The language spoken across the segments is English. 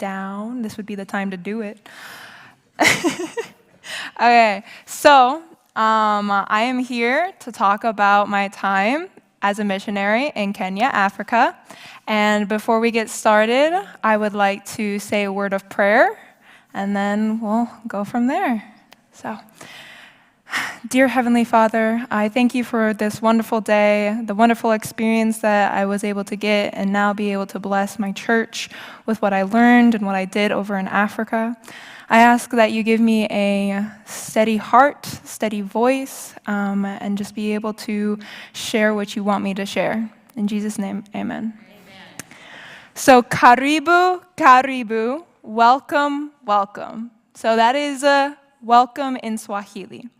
down, this would be the time to do it. Okay, so I am here to talk about my time as a missionary in Kenya, Africa. And before we get started, I would like to say a word of prayer, and then we'll go from there. So, dear Heavenly Father, I thank you for this wonderful day, the wonderful experience that I was able to get, and now be able to bless my church with what I learned and what I did over in Africa. I ask that you give me a steady heart, steady voice, and just be able to share what you want me to share. In Jesus' name, amen. So, karibu, karibu, welcome, welcome. So that is a welcome in Swahili.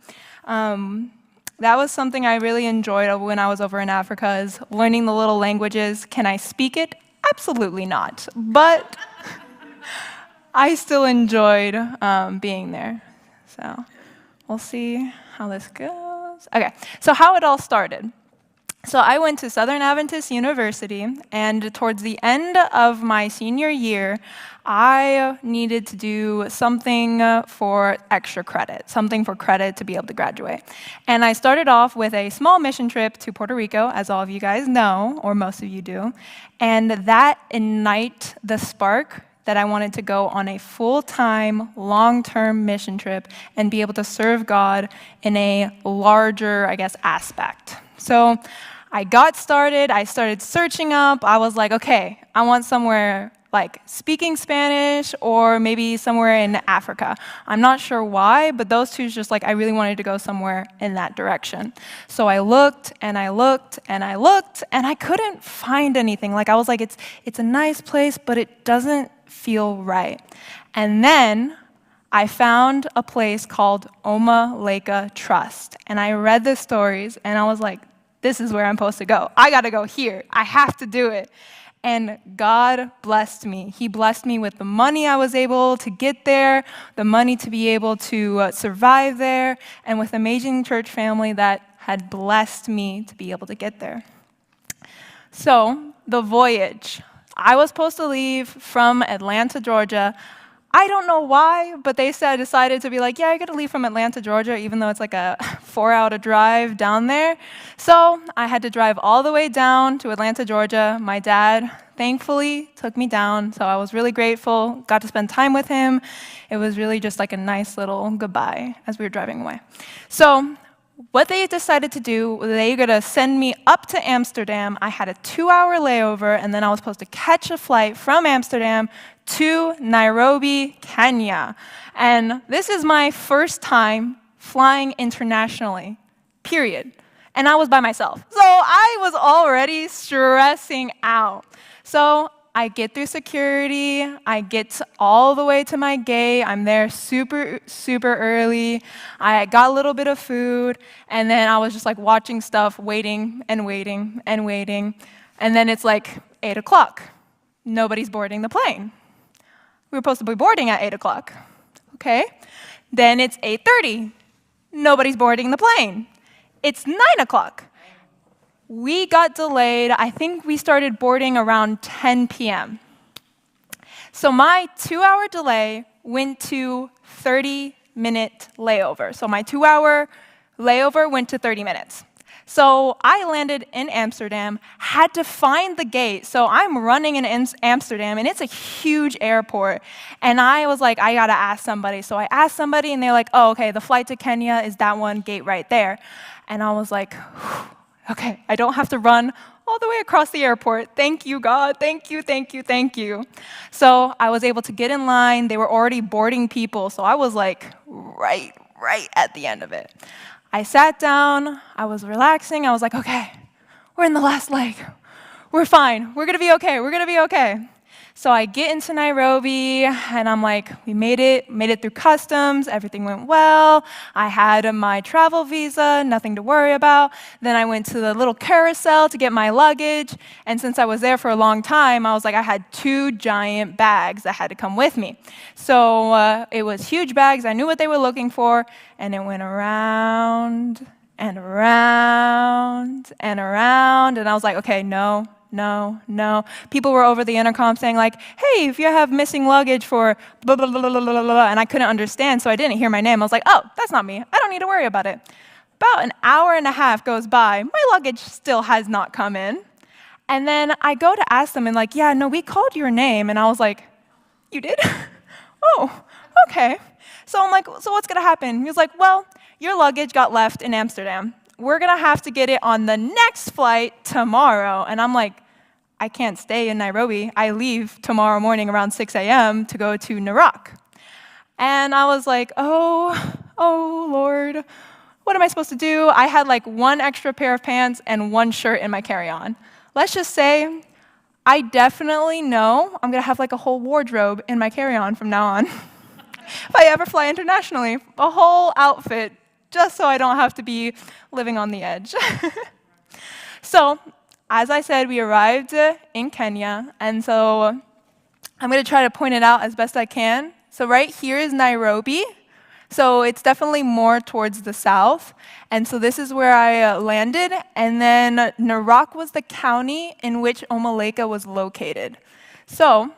That was something I really enjoyed when I was over in Africa, is learning the little languages. Can I speak it? Absolutely not. But I still enjoyed being there. So we'll see how this goes. Okay, so how it all started. So I went to Southern Adventist University, and towards the end of my senior year, I needed to do something for extra credit, something for credit to be able to graduate. And I started off with a small mission trip to Puerto Rico, as all of you guys know, or most of you do, and that ignited the spark that I wanted to go on a full-time, long-term mission trip and be able to serve God in a larger, aspect. So I got started, I started searching up. I was like, okay, I want somewhere like speaking Spanish or maybe somewhere in Africa. I'm not sure why, but those two just I really wanted to go somewhere in that direction. So I looked and I looked and I looked and I couldn't find anything. I was like, it's a nice place, but it doesn't feel right. And then I found a place called Olmalaika Trust. And I read the stories and I was like, this is where I'm supposed to go. I gotta go here. I have to do it. And God blessed me. He blessed me with the money I was able to get there, the money to be able to survive there, and with an amazing church family that had blessed me to be able to get there. So, the voyage. I was supposed to leave from Atlanta, Georgia. I don't know why, but they decided to be like, yeah, you're going to leave from Atlanta, Georgia, even though it's a 4-hour drive down there. So I had to drive all the way down to Atlanta, Georgia. My dad, thankfully, took me down, so I was really grateful. Got to spend time with him. It was really just a nice little goodbye as we were driving away. So what they decided to do, they were going to send me up to Amsterdam. I had a 2-hour layover, and then I was supposed to catch a flight from Amsterdam to Nairobi, Kenya. And this is my first time flying internationally, period. And I was by myself. So I was already stressing out. So I get through security, I get all the way to my gate, I'm there super, super early, I got a little bit of food, and then I was just watching stuff, waiting and waiting and waiting, and then it's 8 o'clock. Nobody's boarding the plane. We were supposed to be boarding at 8 o'clock, okay? Then it's 8:30. Nobody's boarding the plane. It's 9 o'clock. We got delayed. I think we started boarding around 10 p.m. So my 2-hour delay went to 30-minute layover. So my 2-hour layover went to 30 minutes. So I landed in Amsterdam, had to find the gate. So I'm running in Amsterdam, and it's a huge airport. And I was like, I gotta ask somebody. So I asked somebody, and they're like, oh, okay, the flight to Kenya is that one gate right there. And I was like, okay, I don't have to run all the way across the airport. Thank you, God. Thank you, thank you, thank you. So I was able to get in line. They were already boarding people. So I was right at the end of it. I sat down, I was relaxing, I was like, okay, we're in the last leg. We're fine, we're gonna be okay, we're gonna be okay. So I get into Nairobi, and I'm like, we made it through customs, everything went well. I had my travel visa, nothing to worry about. Then I went to the little carousel to get my luggage, and since I was there for a long time, I was like, I had 2 giant bags that had to come with me. So it was huge bags, I knew what they were looking for, and it went around and around and around, and I was like, okay, no, no, no. People were over the intercom saying like, hey, if you have missing luggage for blah, blah, blah, blah, blah, blah, and I couldn't understand, so I didn't hear my name. I was like, oh, that's not me. I don't need to worry about it. About an hour and a half goes by. My luggage still has not come in. And then I go to ask them and like, yeah, no, we called your name. And I was like, you did? Oh, okay. So I'm like, so what's going to happen? He was like, well, your luggage got left in Amsterdam. We're going to have to get it on the next flight tomorrow. And I'm like, I can't stay in Nairobi. I leave tomorrow morning around 6 a.m. to go to Narok. And I was like, oh, Lord, what am I supposed to do? I had like one extra pair of pants and one shirt in my carry-on. Let's just say I definitely know I'm going to have like a whole wardrobe in my carry-on from now on. If I ever fly internationally, a whole outfit, just so I don't have to be living on the edge. So, as I said, we arrived in Kenya, and so I'm going to try to point it out as best I can. So right here is Nairobi. So it's definitely more towards the south. And so this is where I landed. And then Narok was the county in which Olmalaika was located. So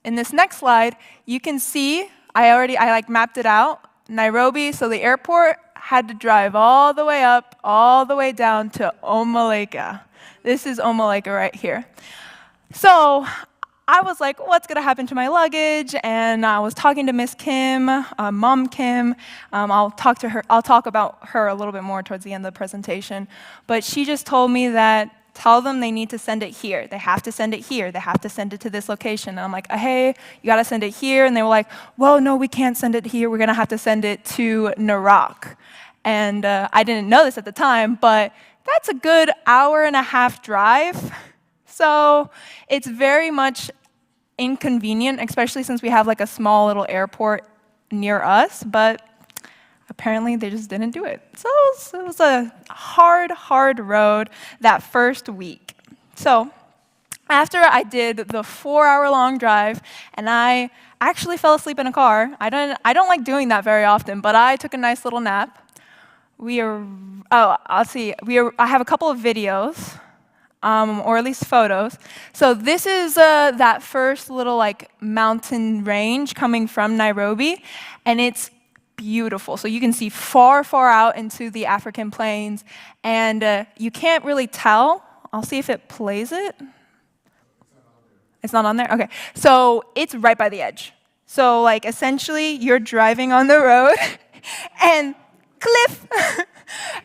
in this next slide, you can see I mapped it out. Nairobi, so the airport had to drive all the way up, all the way down to Olmalaika. This is Olmalaika right here. So I was like, what's going to happen to my luggage? And I was talking to Miss Kim, Mom Kim. I'll talk about her a little bit more towards the end of the presentation. But she just told me that tell them they need to send it here. They have to send it here. They have to send it to this location. And I'm like, hey, you got to send it here. And they were like, well, no, we can't send it here. We're going to have to send it to Narok. And I didn't know this at the time, but that's a good hour and a half drive. So it's very much inconvenient, especially since we have like a small little airport near us, but apparently they just didn't do it. So it was a hard road that first week. So after I did the 4-hour-long drive, and I actually fell asleep in a car. I don't like doing that very often, but I took a nice little nap. I have a couple of videos. Or at least photos. So this is that first little like mountain range coming from Nairobi, and it's beautiful. So you can see far out into the African plains, and you can't really tell. I'll see if it plays it. It's not on there? Okay. So it's right by the edge. So like essentially you're driving on the road, and cliff.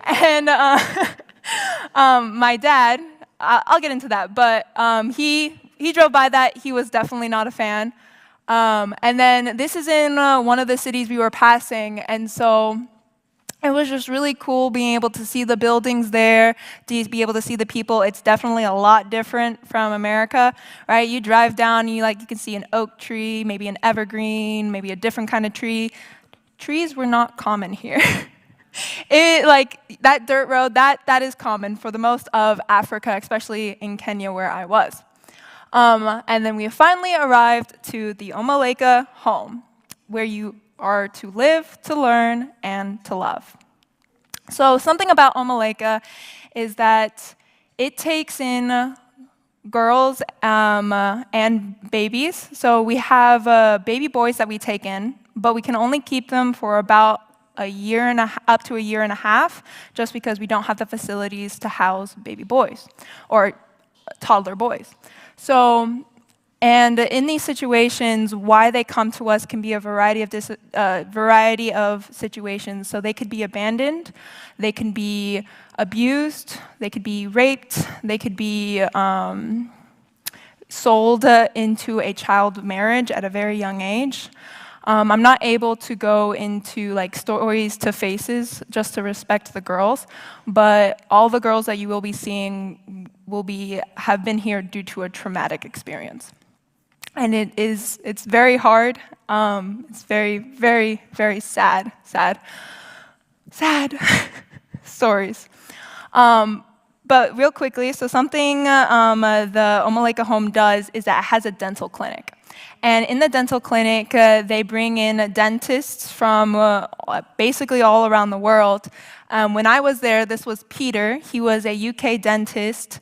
And my dad, I'll get into that, but he drove by that. He was definitely not a fan. And then this is in one of the cities we were passing, and so it was just really cool being able to see the buildings there, to be able to see the people. It's definitely a lot different from America, right? You drive down, you can see an oak tree, maybe an evergreen, maybe a different kind of tree. Trees were not common here. That dirt road, that is common for the most of Africa, especially in Kenya where I was. And then we finally arrived to the Olmalaika home, where you are to live, to learn, and to love. So something about Olmalaika is that it takes in girls and babies. So we have baby boys that we take in, but we can only keep them for about up to a year and a half, just because we don't have the facilities to house baby boys or toddler boys. So, and in these situations, why they come to us can be a variety of situations. So they could be abandoned, they can be abused, they could be raped, they could be sold into a child marriage at a very young age. I'm not able to go into stories to faces just to respect the girls, but all the girls that you will be seeing have been here due to a traumatic experience. And it's very hard. It's very sad stories. But real quickly, so something the Olmalaika home does is that it has a dental clinic. And in the dental clinic, they bring in dentists from basically all around the world. When I was there, this was Peter. He was a UK dentist.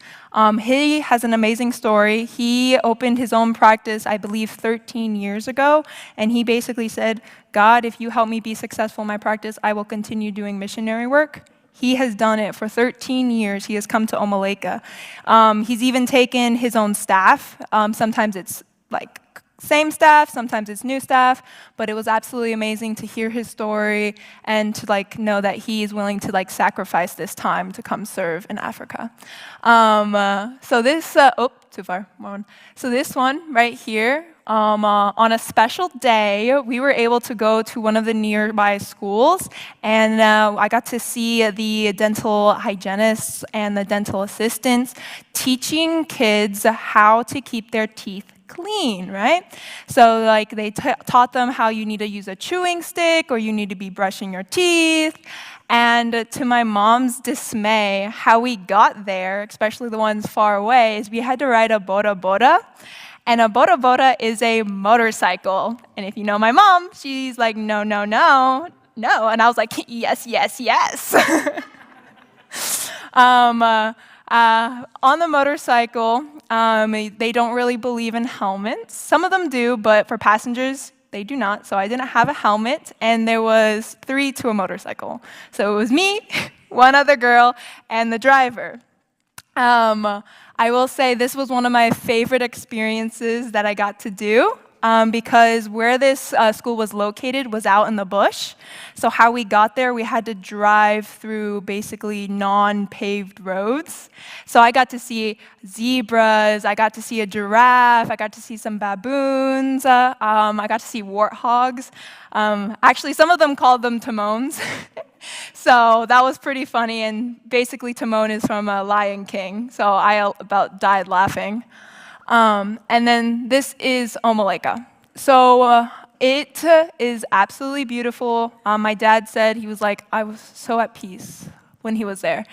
He has an amazing story. He opened his own practice, I believe, 13 years ago. And he basically said, God, if you help me be successful in my practice, I will continue doing missionary work. He has done it for 13 years. He has come to Olmalaika. He's even taken his own staff. Sometimes it's like same staff, sometimes it's new staff, but it was absolutely amazing to hear his story and to know that he is willing to sacrifice this time to come serve in Africa. So this, too far, more one. So this one right here, on a special day, we were able to go to one of the nearby schools, and I got to see the dental hygienists and the dental assistants teaching kids how to keep their teeth clean, right? So they taught them how you need to use a chewing stick or you need to be brushing your teeth. And to my mom's dismay, how we got there, especially the ones far away, is we had to ride a boda boda. And a boda boda is a motorcycle. And if you know my mom, she's like, no, no, no, no. And I was like, yes, yes, yes. On the motorcycle, they don't really believe in helmets. Some of them do, but for passengers, they do not. So I didn't have a helmet, and there was 3 to a motorcycle. So it was me, one other girl, and the driver. I will say this was one of my favorite experiences that I got to do. Because where this school was located was out in the bush. So how we got there, we had to drive through basically non-paved roads. So I got to see zebras, I got to see a giraffe, I got to see some baboons, I got to see warthogs. Actually, some of them called them Timones. So that was pretty funny, and basically Timon is from Lion King, so I about died laughing. And then this is Olmalaika. So it is absolutely beautiful. My dad said, he was like, I was so at peace when he was there.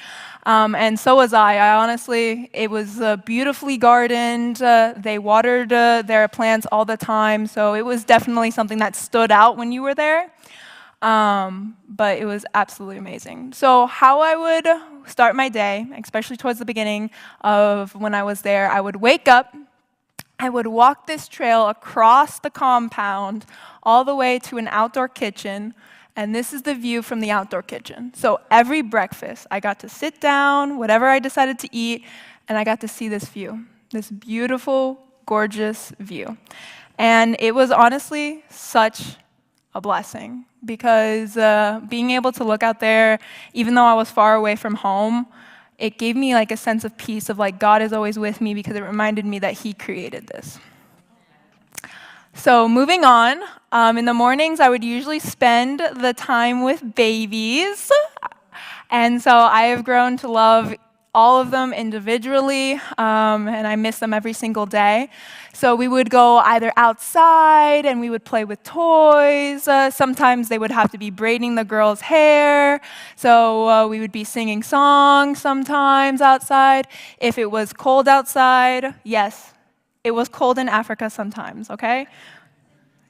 And so was I. Honestly, it was beautifully gardened. They watered their plants all the time. So it was definitely something that stood out when you were there. But it was absolutely amazing. So how I would start my day, especially towards the beginning of when I was there, I would wake up, I would walk this trail across the compound all the way to an outdoor kitchen, and this is the view from the outdoor kitchen. So every breakfast, I got to sit down, whatever I decided to eat, and I got to see this view, this beautiful, gorgeous view. And it was honestly such a blessing because being able to look out there, even though I was far away from home, it gave me a sense of peace of God is always with me because it reminded me that He created this. So moving on, in the mornings I would usually spend the time with babies. And so I have grown to love all of them individually, and I miss them every single day. So we would go either outside and we would play with toys. Sometimes they would have to be braiding the girls' hair. So we would be singing songs sometimes outside. If it was cold outside, yes, it was cold in Africa sometimes, okay?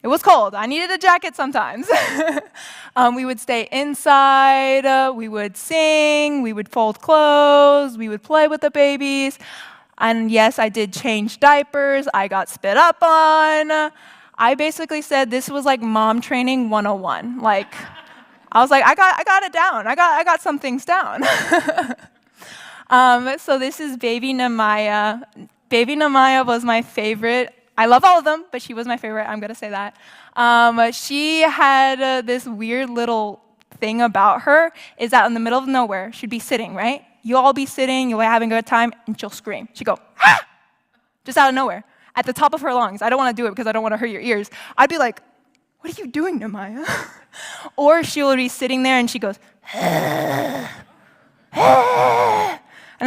It was cold. I needed a jacket sometimes. We would stay inside, we would sing, we would fold clothes, we would play with the babies. And yes, I did change diapers, I got spit up on. I basically said this was like mom training 101. I was like, I got it down. I got some things down. So this is baby Namaya. Baby Namaya was my favorite. I love all of them, but she was my favorite, I'm gonna say that. She had this weird little thing about her, is that in the middle of nowhere, she'd be sitting, right? You'll all be sitting, you'll be having a good time, and she'll scream. She'd go, ah! Just out of nowhere, at the top of her lungs. I don't wanna do it because I don't wanna hurt your ears. I'd be like, what are you doing, Namaya? Or she'll be sitting there and she goes, and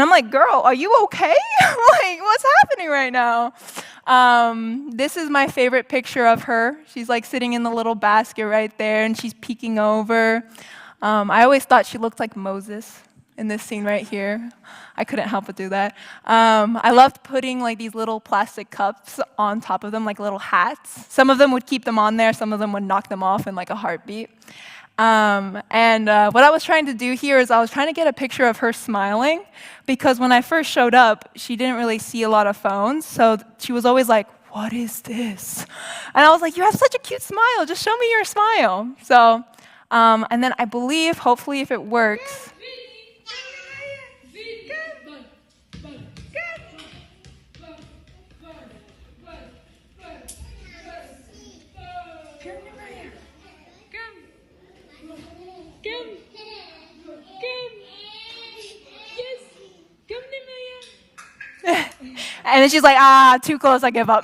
I'm like, girl, are you okay? What's happening right now? This is my favorite picture of her. She's sitting in the little basket right there, and she's peeking over. I always thought she looked like Moses. in this scene right here. I couldn't help but do that. I loved putting like these little plastic cups on top of them, like little hats. Some of them would keep them on there, some of them would knock them off in like a heartbeat. What I was trying to do here is I was trying to get a picture of her smiling, because when I first showed up, she didn't really see a lot of phones, so she was always like, "What is this?" And I was like, "You have such a cute smile, just show me your smile." So, and then I believe, hopefully if it works, and then she's like, too close, I give up.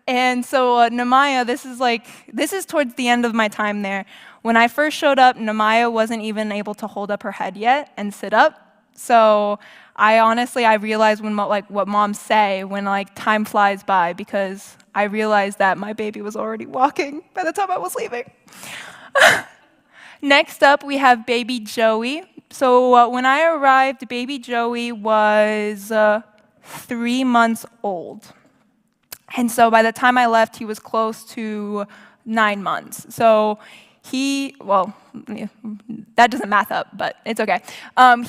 And so Namaya, this is towards the end of my time there. When I first showed up, Namaya wasn't even able to hold up her head yet and sit up. So I realized when what moms say when like time flies by, because I realized that my baby was already walking by the time I was leaving. Next up, we have baby Joey. So when I arrived, baby Joey was 3 months old. And so by the time I left, he was close to 9 months. So that doesn't math up, but it's okay.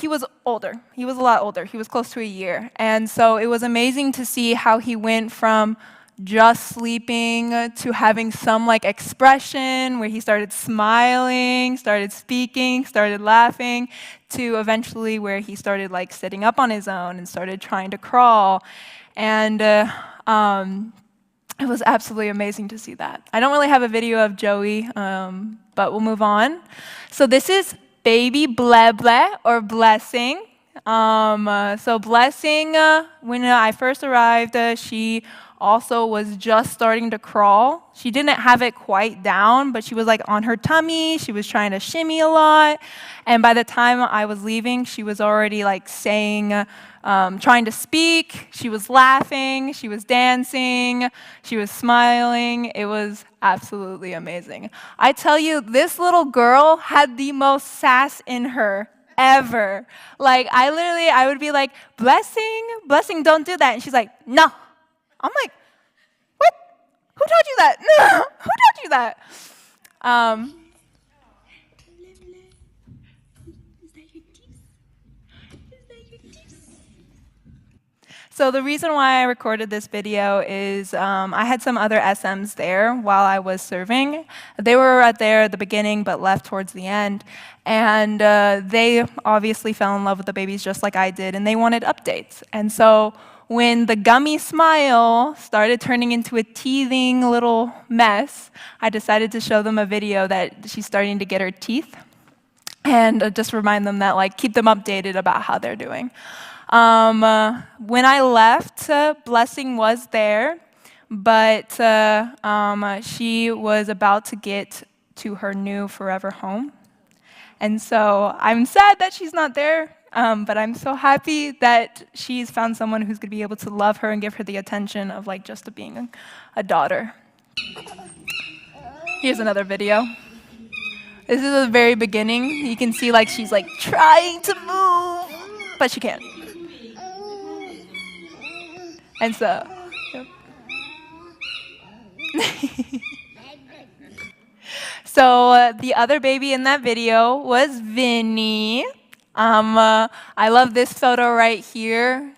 He was older. He was a lot older. He was close to a year. And so it was amazing to see how he went from just sleeping to having some like expression where he started smiling, started speaking, started laughing, to eventually where he started like sitting up on his own and started trying to crawl. And it was absolutely amazing to see that. I don't really have a video of Joey, but we'll move on. So this is baby Bleble, or Blessing. So Blessing, when I first arrived, she also was just starting to crawl. She didn't have it quite down, but she was like on her tummy. She was trying to shimmy a lot. And by the time I was leaving, she was already like saying, trying to speak. She was laughing. She was dancing. She was smiling. It was absolutely amazing. I tell you, this little girl had the most sass in her ever. Like I would be like, Blessing, don't do that. And she's like, no. I'm like, what? Who taught you that? Who taught you that? So the reason why I recorded this video is I had some other SMs there while I was serving. They were right there at the beginning but left towards the end. And they obviously fell in love with the babies just like I did, and they wanted updates. And so when the gummy smile started turning into a teething little mess, I decided to show them a video that she's starting to get her teeth, and just remind them that, like, keep them updated about how they're doing. When I left, Blessing was there, but she was about to get to her new forever home. And so I'm sad that she's not there. But I'm so happy that she's found someone who's going to be able to love her and give her the attention of like just being a daughter. Here's another video. This is the very beginning. You can see like she's like trying to move, but she can't. And so, yep. So the other baby in that video was Vinny. I love this photo right here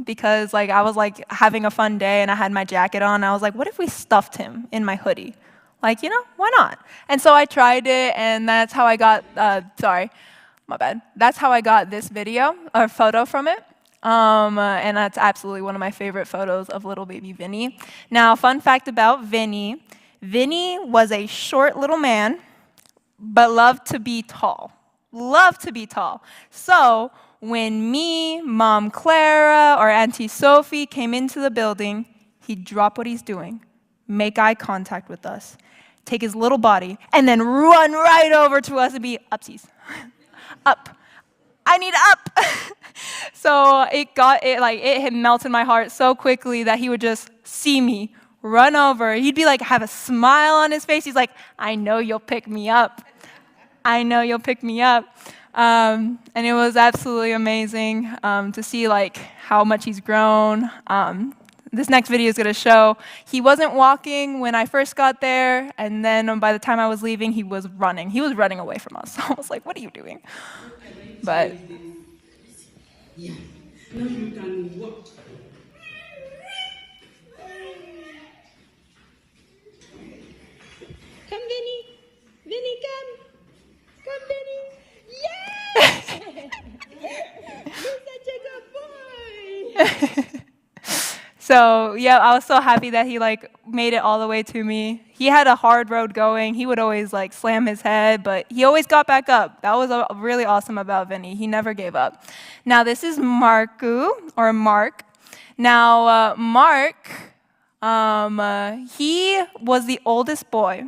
because like I was like having a fun day and I had my jacket on. And I was like, what if we stuffed him in my hoodie? Like, you know, why not? And so I tried it, and that's how I got, sorry, my bad. That's how I got this video, or photo from it. And that's absolutely one of my favorite photos of little baby Vinny. Now, fun fact about Vinny. Vinny was a short little man, but loved to be tall. Loved to be tall. So when me, Mom Clara, or Auntie Sophie came into the building, he'd drop what he's doing, make eye contact with us, take his little body, and then run right over to us and be upsies. Up. I need up. So it had melted my heart so quickly that he would just see me run over. He'd be like, have a smile on his face. He's like, I know you'll pick me up. I know you'll pick me up. And it was absolutely amazing to see like how much he's grown. This next video is going to show he wasn't walking when I first got there, and then by the time I was leaving, he was running. He was running away from us. I was like, "What are you doing?" But yeah, now you can walk. Come, Vinny. Vinny, come. Come, Vinny. Yeah! You're such a good boy. so yeah, I was so happy that he like made it all the way to me. He had a hard road going. He would always like slam his head, but he always got back up. That was really awesome about Vinny. He never gave up. Now this is Marku or Mark. Now Mark, he was the oldest boy,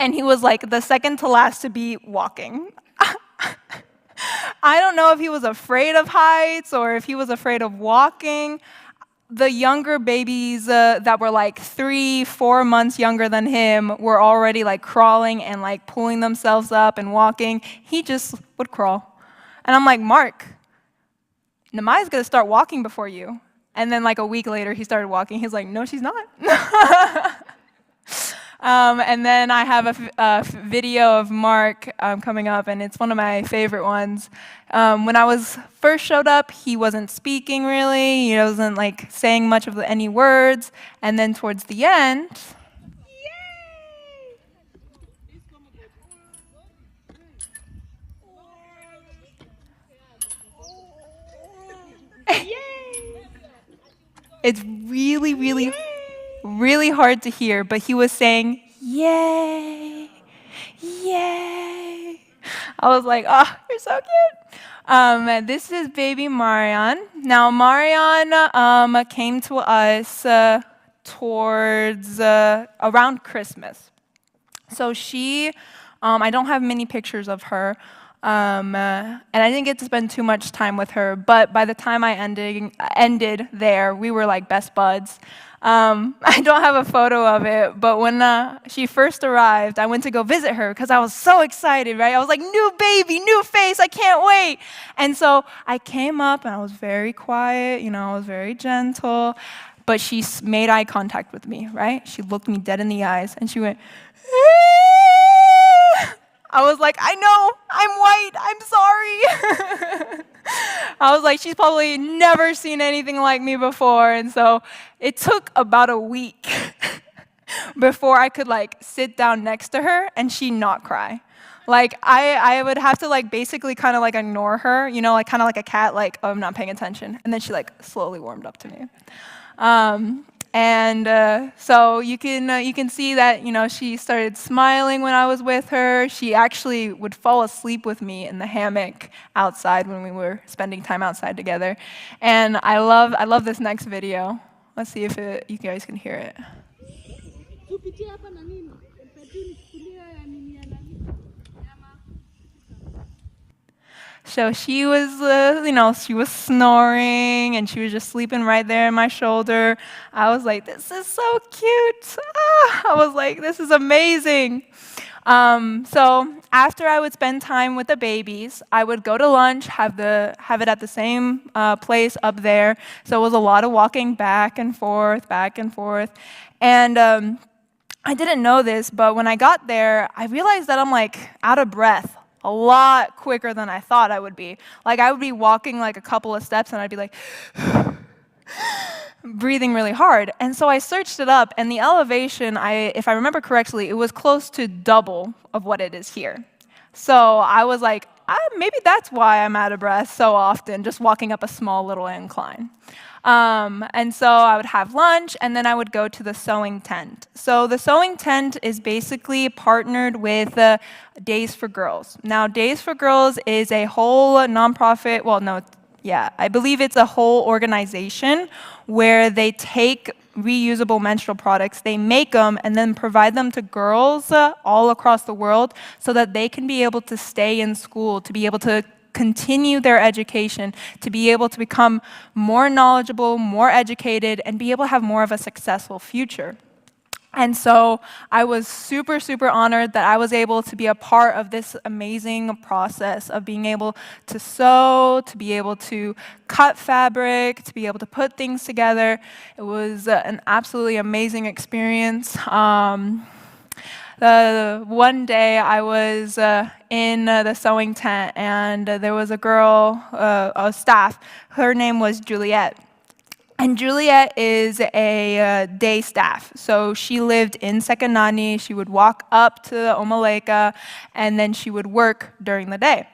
and he was like the second to last to be walking. I don't know if he was afraid of heights or if he was afraid of walking. The younger babies that were like 3-4 months younger than him were already like crawling and like pulling themselves up and walking. He just would crawl. And I'm like, Mark, Namaya's gonna start walking before you. And then like a week later, he started walking. He's like, no, she's not. And then I have a video of Mark coming up, and it's one of my favorite ones. When I first showed up, he wasn't speaking really. He wasn't like saying much of any words. And then towards the end, it's really, really, really hard to hear, but he was saying, yay, yay. I was like, oh, you're so cute. This is baby Marian. Now, Marian came to us towards around Christmas. So she, I don't have many pictures of her, and I didn't get to spend too much time with her, but by the time I ended there, we were like best buds. I don't have a photo of it, but when she first arrived, I went to go visit her because I was so excited, right? I was like, new baby, new face, I can't wait. And so I came up and I was very quiet, I was very gentle, but she made eye contact with me, right? She looked me dead in the eyes and she went, I was like, I know, I'm white, I'm sorry. I was like, she's probably never seen anything like me before. And so it took about a week before I could like sit down next to her and she not cry. Like I would have to like basically kind of like ignore her, like kind of like a cat, like, oh, I'm not paying attention. And then she like slowly warmed up to me. So you can see that, she started smiling when I was with her. She actually would fall asleep with me in the hammock outside when we were spending time outside together. And I love this next video. Let's see if you guys can hear it. So she was, she was snoring and she was just sleeping right there in my shoulder. I was like, this is so cute. I was like, this is amazing. So after I would spend time with the babies, I would go to lunch, have it at the same place up there. So it was a lot of walking back and forth, back and forth. And I didn't know this, but when I got there, I realized that I'm like out of breath a lot quicker than I thought I would be. Like I would be walking like a couple of steps and I'd be like breathing really hard. And so I searched it up, and the elevation, if I remember correctly, it was close to double of what it is here. So I was like, maybe that's why I'm out of breath so often, just walking up a small little incline. And so I would have lunch, and then I would go to the sewing tent. So the sewing tent is basically partnered with Days for Girls. Now, Days for Girls is a whole nonprofit, I believe it's a whole organization where they take reusable menstrual products, they make them, and then provide them to girls all across the world so that they can be able to stay in school, to be able to continue their education, to be able to become more knowledgeable, more educated, and be able to have more of a successful future. And so I was super, super honored that I was able to be a part of this amazing process of being able to sew, to be able to cut fabric, to be able to put things together. It was an absolutely amazing experience. One day I was in the sewing tent, and there was a girl, a staff. Her name was Juliet. And Juliet is a day staff. So she lived in Sekanani. She would walk up to the Olmalaika, and then she would work during the day.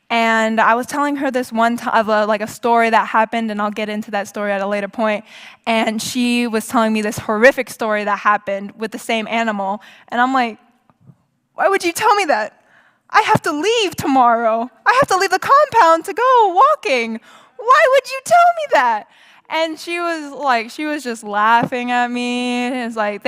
And I was telling her this one time, like a story that happened, and I'll get into that story at a later point. And she was telling me this horrific story that happened with the same animal. And I'm like, why would you tell me that? I have to leave tomorrow. I have to leave the compound to go walking. Why would you tell me that? And she was just laughing at me. It's like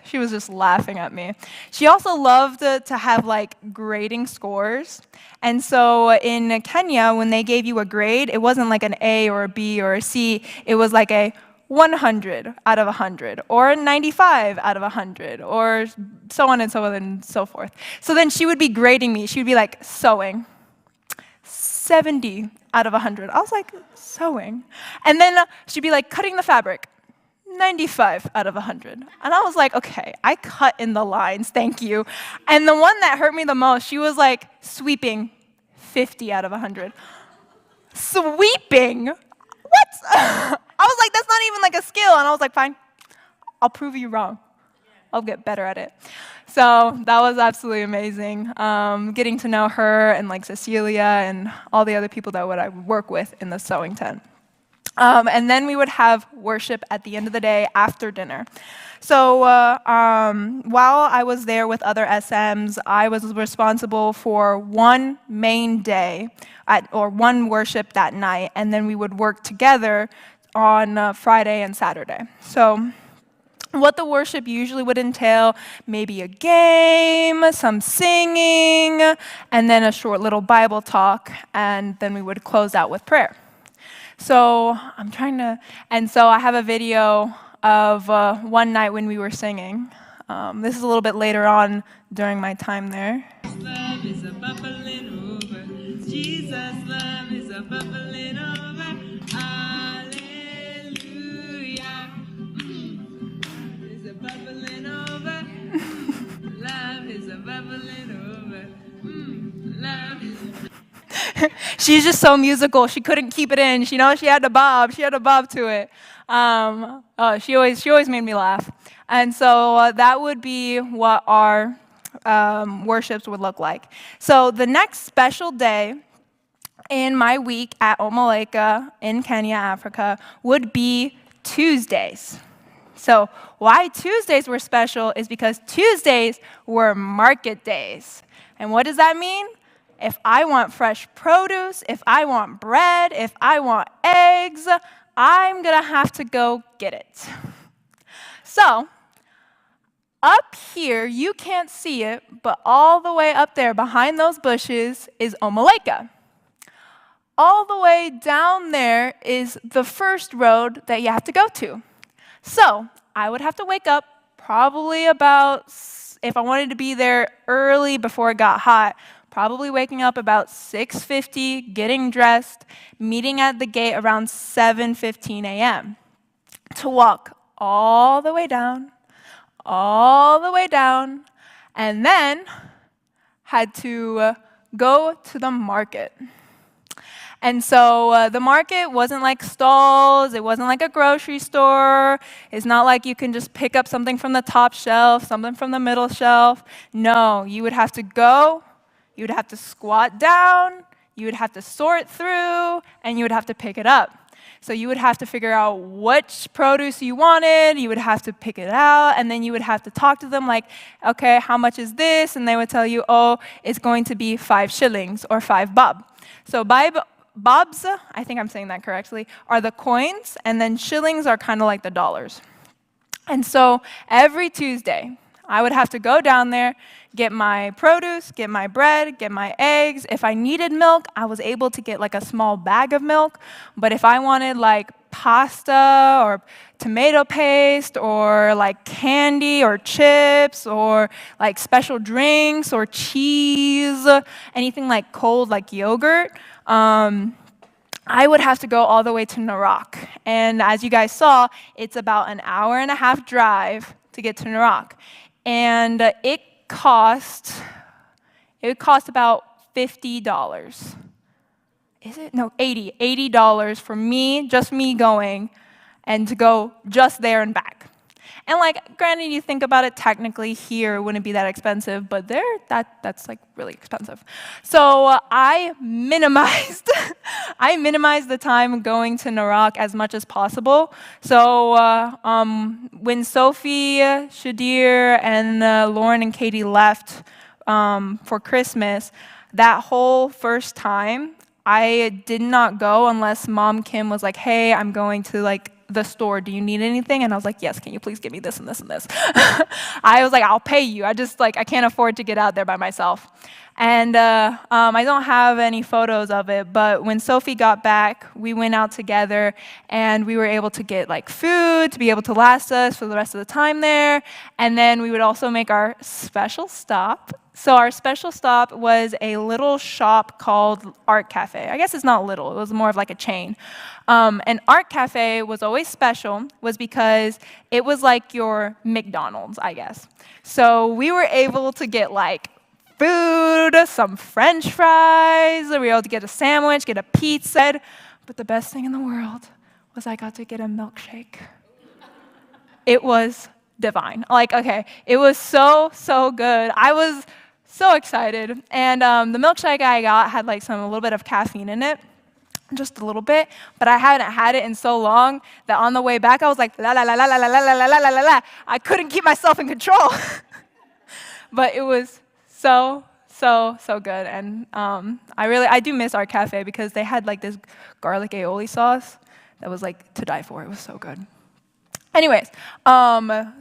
she was just laughing at me. She also loved to have like grading scores. And so in Kenya, when they gave you a grade, it wasn't like an A or a B or a C. It was like a 100 out of 100, or 95 out of 100, or so on and so on and so forth. So then she would be grading me. She would be like, sewing, 70 out of 100. I was like, sewing. And then she'd be like, cutting the fabric, 95 out of 100. And I was like, okay, I cut in the lines, thank you. And the one that hurt me the most, she was like, sweeping, 50 out of 100. Sweeping? What? I was like, that's not even like a skill. And I was like, fine, I'll prove you wrong. I'll get better at it. So that was absolutely amazing. Getting to know her and like Cecilia and all the other people that I would work with in the sewing tent. And then we would have worship at the end of the day after dinner. So while I was there with other SMs, I was responsible for one main day or one worship that night, and then we would work together on Friday and Saturday. So what the worship usually would entail, maybe a game, some singing, and then a short little Bible talk, and then we would close out with prayer. So so I have a video of one night when we were singing. This is a little bit later on during my time there. Love is a bubbling over. Jesus' love is a bubbling over. Hallelujah. Is a bubbling over. Love is a bubbling over. Love is She's just so musical. She couldn't keep it in. She had to bob. She had to bob to it. She always made me laugh. And so that would be what our worships would look like. So the next special day in my week at Olmalaika in Kenya, Africa, would be Tuesdays. So why Tuesdays were special is because Tuesdays were market days. And what does that mean? If I want fresh produce, if I want bread, if I want eggs, I'm going to have to go get it. So, up here, you can't see it, but all the way up there behind those bushes is Olmalaika. All the way down there is the first road that you have to go to. So, I would have to wake up probably about, if I wanted to be there early before it got hot, probably waking up about 6:50, getting dressed, meeting at the gate around 7:15 a.m. to walk all the way down, and then had to go to the market. And so the market wasn't like stalls, it wasn't like a grocery store, it's not like you can just pick up something from the top shelf, something from the middle shelf. No, you would have to go, you would have to squat down, you would have to sort through, and you would have to pick it up. So you would have to figure out which produce you wanted, you would have to pick it out, and then you would have to talk to them like, okay, how much is this? And they would tell you, oh, it's going to be 5 shillings or 5 bob. So bobs, I think I'm saying that correctly, are the coins, and then shillings are kind of like the dollars. And so every Tuesday, I would have to go down there, get my produce, get my bread, get my eggs. If I needed milk, I was able to get like a small bag of milk. But if I wanted like pasta or tomato paste or like candy or chips or like special drinks or cheese, anything like cold like yogurt, I would have to go all the way to Narak. And as you guys saw, it's about an hour and a half drive to get to Narak. And it would cost about $50. Is it? No, $80 for me, just me going, and to go just there and back. And like, granted, you think about it, technically here it wouldn't be that expensive, but there, that's like really expensive. So I minimized, I minimized the time going to Narak as much as possible. So when Sophie, Shadir, and Lauren and Katie left for Christmas, that whole first time, I did not go unless Mom Kim was like, hey, I'm going to like the store. Do you need anything? And I was like, yes, can you please give me this and this and this? I was like, I'll pay you. I can't afford to get out there by myself. And I don't have any photos of it, but when Sophie got back, we went out together and we were able to get like food to be able to last us for the rest of the time there. And then we would also make our special stop. So our special stop was a little shop called Art Cafe. I guess it's not little, it was more of like a chain. And Art Cafe was always special, was because it was like your McDonald's, I guess. So we were able to get like food, some French fries, we were able to get a sandwich, get a pizza. But the best thing in the world was I got to get a milkshake. It was divine. Like, okay, it was so good. I was so excited. And the milkshake I got had like a little bit of caffeine in it, just a little bit, but I hadn't had it in so long that on the way back I was like, la la la la la la la la la la la la. I couldn't keep myself in control. But it was so good. And I do miss our cafe because they had like this garlic aioli sauce that was like to die for. It was so good. Anyways,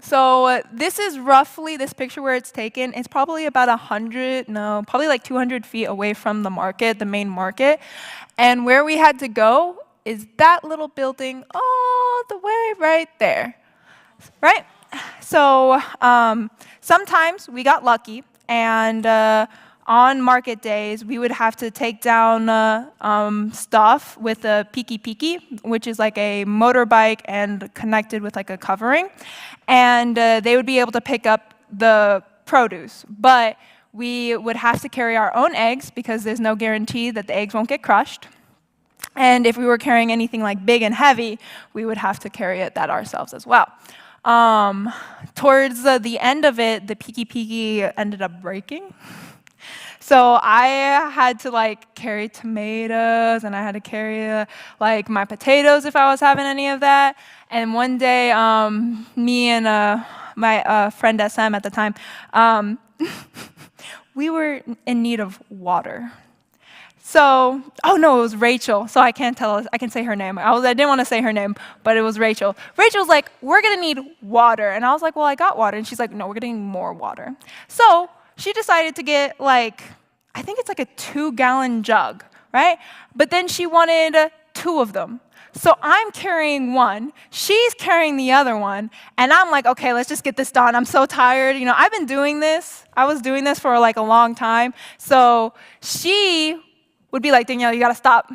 so this is roughly, this picture where it's taken, it's probably about probably like 200 feet away from the market, the main market. And where we had to go is that little building all the way right there, right? So sometimes we got lucky, and on market days, we would have to take down stuff with a piki, which is like a motorbike and connected with like a covering. And they would be able to pick up the produce. But we would have to carry our own eggs because there's no guarantee that the eggs won't get crushed. And if we were carrying anything like big and heavy, we would have to carry that ourselves as well. Towards the end of it, the piki ended up breaking. So I had to like carry tomatoes, and I had to carry like my potatoes if I was having any of that. And one day, me and my friend SM at the time, we were in need of water. So, oh no, it was Rachel. So I can't say her name. I didn't want to say her name, but it was Rachel. Rachel's like, we're gonna need water. And I was like, well, I got water. And she's like, no, we're gonna need more water. So she decided to get like, I think it's like a 2-gallon jug, right? But then she wanted 2 of them. So I'm carrying one, she's carrying the other one, and I'm like, okay, let's just get this done. I'm so tired. You know, I was doing this for like a long time. So she would be like, Danielle, you gotta stop.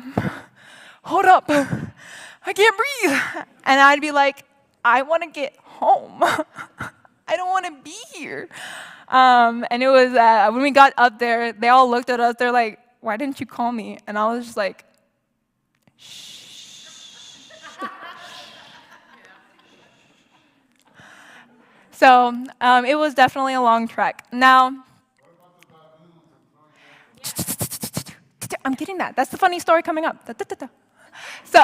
Hold up, I can't breathe. And I'd be like, I wanna get home. I don't wanna be here. And it was, when we got up there, they all looked at us, they're like, why didn't you call me? And I was just like, shh. So it was definitely a long trek. Now, I'm getting that. That's the funny story coming up. So,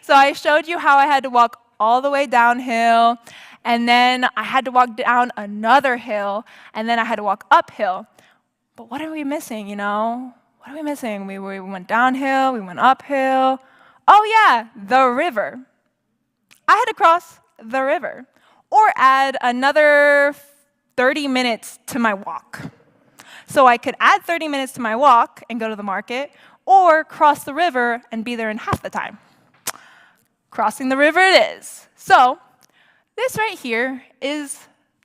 so I showed you how I had to walk all the way downhill, and then I had to walk down another hill, and then I had to walk uphill. But what are we missing, you know? What are we missing? We went downhill, we went uphill. Oh yeah, the river. I had to cross the river. or add another 30 minutes to my walk. So I could add 30 minutes to my walk and go to the market, or cross the river and be there in half the time. Crossing the river it is. So this right here is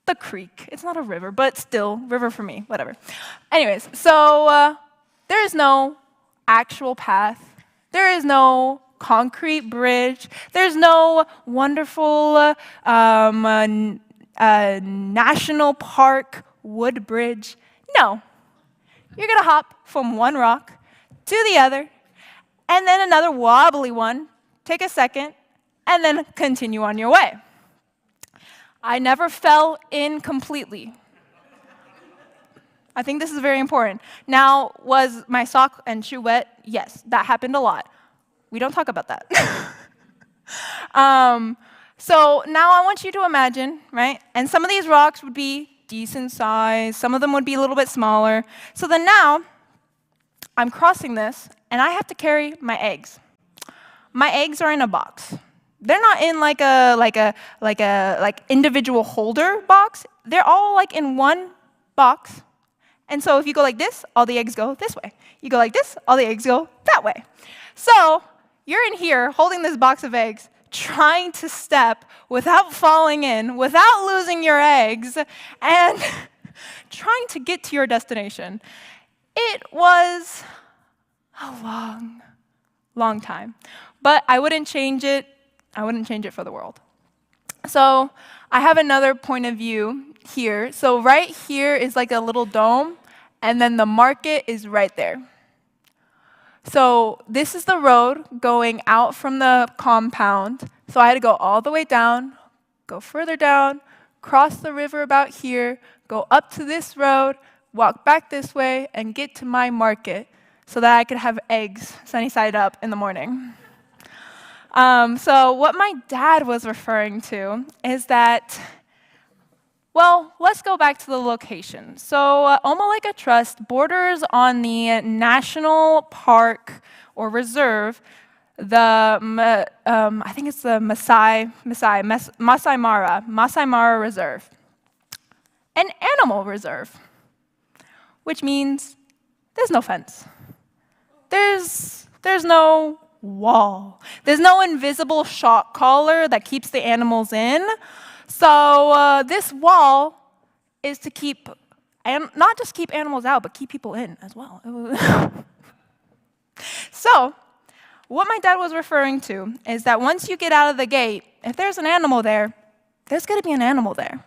the creek. It's not a river, but still, river for me, whatever. Anyways, so there is no actual path. There is no concrete bridge. There's no wonderful national park wood bridge. No. You're going to hop from one rock to the other, and then another wobbly one, take a second, and then continue on your way. I never fell in completely. I think this is very important. Now, was my sock and shoe wet? Yes, that happened a lot. We don't talk about that. So now I want you to imagine, right? And some of these rocks would be decent size. Some of them would be a little bit smaller. So then now, I'm crossing this, and I have to carry my eggs. My eggs are in a box. They're not in like individual holder box. They're all like in one box. And so if you go like this, all the eggs go this way. You go like this, all the eggs go that way. So you're in here holding this box of eggs, trying to step without falling in, without losing your eggs, and trying to get to your destination. It was a long, long time. But I wouldn't change it. I wouldn't change it for the world. So I have another point of view here. So right here is like a little dome, and then the market is right there. So this is the road going out from the compound. So I had to go all the way down, go further down, cross the river about here, go up to this road, walk back this way, and get to my market so that I could have eggs sunny side up in the morning. So what my dad was referring to is that, well, let's go back to the location. So Olmalaika Trust borders on the national park or reserve, I think it's the Masai Mara Reserve, an animal reserve, which means there's no fence. There's no wall. There's no invisible shock collar that keeps the animals in. So this wall is to keep, and not just keep animals out, but keep people in as well. So what my dad was referring to is that once you get out of the gate, if there's an animal there, there's going to be an animal there.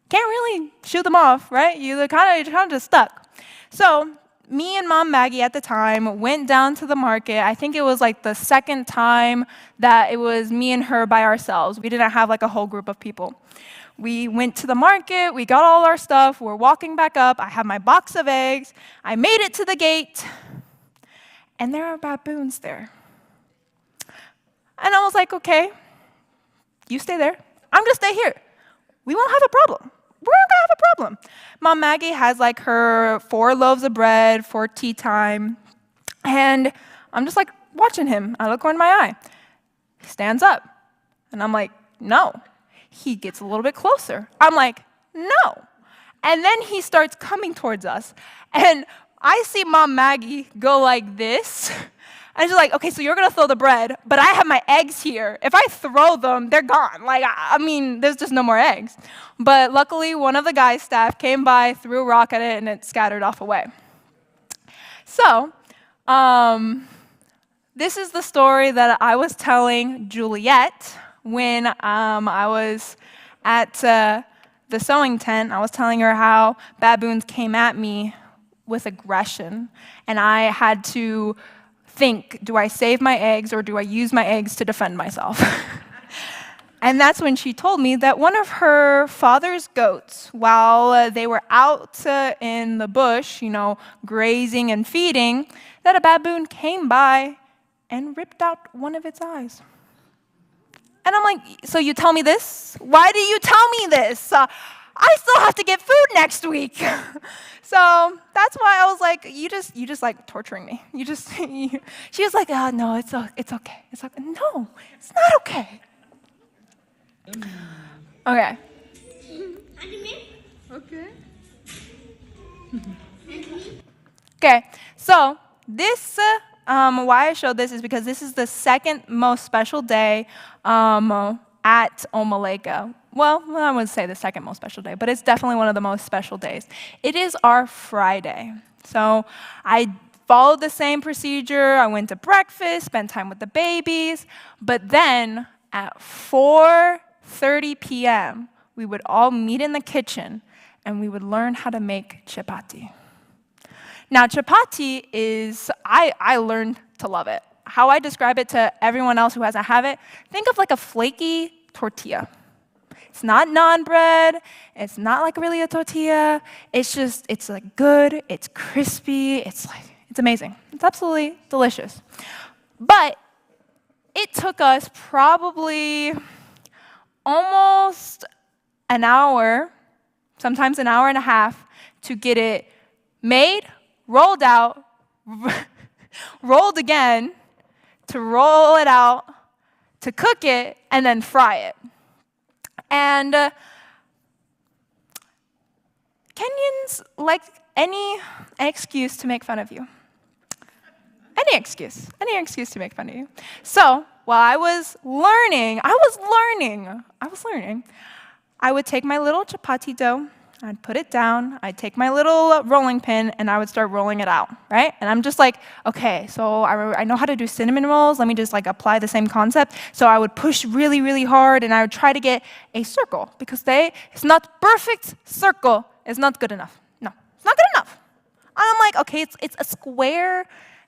Can't really shoot them off, right? You're kind of just stuck. So me and Mom Maggie at the time went down to the market. I think it was like the second time that it was me and her by ourselves. We didn't have like a whole group of people. We went to the market, we got all our stuff, we're walking back up. I have my box of eggs. I made it to the gate, and there are baboons there. And I was like, okay, you stay there. I'm gonna stay here. We won't have a problem. We're not gonna have a problem. Mom Maggie has like her 4 loaves of bread for tea time. And I'm just like watching him out of the corner of my eye. He stands up. And I'm like, no. He gets a little bit closer. I'm like, no. And then he starts coming towards us. And I see Mom Maggie go like this. And she's like, okay, so you're going to throw the bread, but I have my eggs here. If I throw them, they're gone. Like, I mean, there's just no more eggs. But luckily, one of the guy's staff came by, threw a rock at it, and it scattered off away. So, this is the story that I was telling Juliet when I was at the sewing tent. I was telling her how baboons came at me with aggression, and I had to think, do I save my eggs or do I use my eggs to defend myself? And that's when she told me that one of her father's goats, while they were out in the bush, grazing and feeding, that a baboon came by and ripped out one of its eyes. And I'm like, so you tell me this? Why do you tell me this? I still have to get food next week. So that's why I was like, you just like torturing me. She was like, oh, no, it's okay. It's okay. No, it's not okay. Okay. Okay. Okay, so this, why I showed this is because this is the second most special day at Olmalaika. Well, I wouldn't say the second most special day, but it's definitely one of the most special days. It is our Friday. So I followed the same procedure. I went to breakfast, spent time with the babies, but then at 4:30 p.m., we would all meet in the kitchen and we would learn how to make chapati. Now, chapati is, I learned to love it. How I describe it to everyone else who hasn't had it, think of like a flaky tortilla. It's not naan bread. It's not like really a tortilla. It's like good. It's crispy. It's amazing. It's absolutely delicious. But it took us probably almost an hour, sometimes an hour and a half, to get it made, rolled out, rolled again, to roll it out, to cook it, and then fry it. And Kenyans like any excuse to make fun of you. Any excuse to make fun of you. So while I was learning, I would take my little chapati dough, I'd put it down, I'd take my little rolling pin, and I would start rolling it out, right? And I'm just like, okay, so I know how to do cinnamon rolls, let me just like apply the same concept. So I would push really, really hard, and I would try to get a circle, because it's not perfect circle, it's not good enough. No, it's not good enough. And I'm like, okay, it's a square,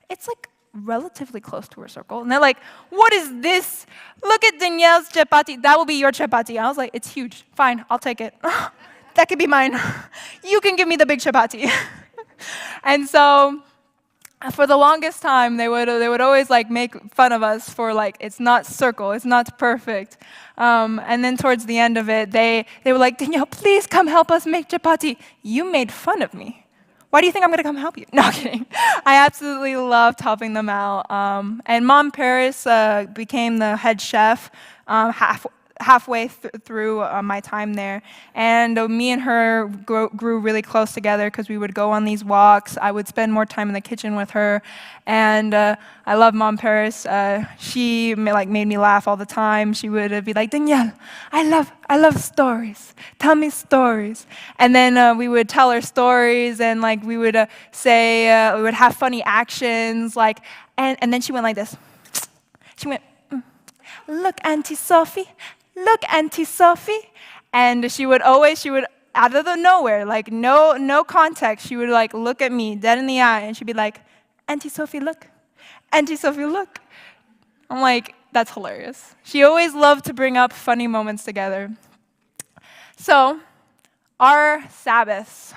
it's like relatively close to a circle. And they're like, what is this? Look at Danielle's chapati, that will be your chapati. I was like, it's huge, fine, I'll take it. That could be mine. You can give me the big chapati. And so for the longest time, they would always like make fun of us for like, it's not circle, it's not perfect. And then towards the end of it, they were like, Danielle, please come help us make chapati. You made fun of me. Why do you think I'm gonna come help you? No, I'm kidding. I absolutely loved helping them out. And Mom Paris became the head chef halfway through my time there. And me and her grew really close together because we would go on these walks. I would spend more time in the kitchen with her. And I love Mom Paris. She made me laugh all the time. She would be like, Danielle, I love stories. Tell me stories. And then we would tell her stories, and like we would say, we would have funny actions. Like, and then she went like this. She went, look, Auntie Sophie. Look, Auntie Sophie. And she would out of the nowhere, like no context, she would like look at me dead in the eye, and she'd be like, Auntie Sophie, look. Auntie Sophie, look. I'm like, that's hilarious. She always loved to bring up funny moments together. So our Sabbaths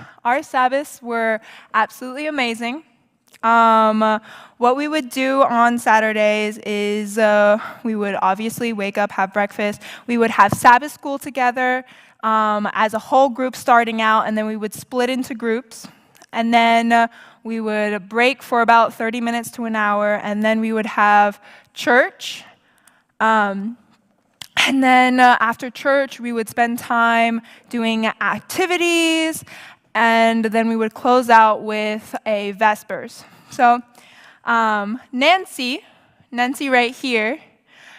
were absolutely amazing. What we would do on Saturdays is we would obviously wake up, have breakfast. We would have Sabbath school together as a whole group starting out, and then we would split into groups. And then we would break for about 30 minutes to an hour, and then we would have church. And then after church, we would spend time doing activities, and then we would close out with a Vespers. So Nancy right here,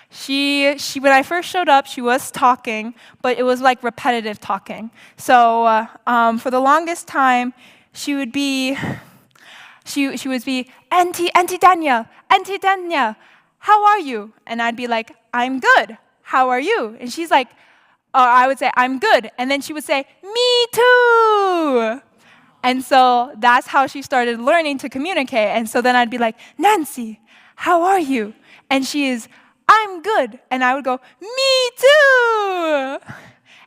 she when I first showed up, she was talking, but it was like repetitive talking. So for the longest time, she would be, Auntie Danielle, how are you? And I'd be like, I'm good. How are you? And she's like, or I would say, I'm good. And then she would say, me too. And so that's how she started learning to communicate. And so then I'd be like, Nancy, how are you? And she is, I'm good. And I would go, me too.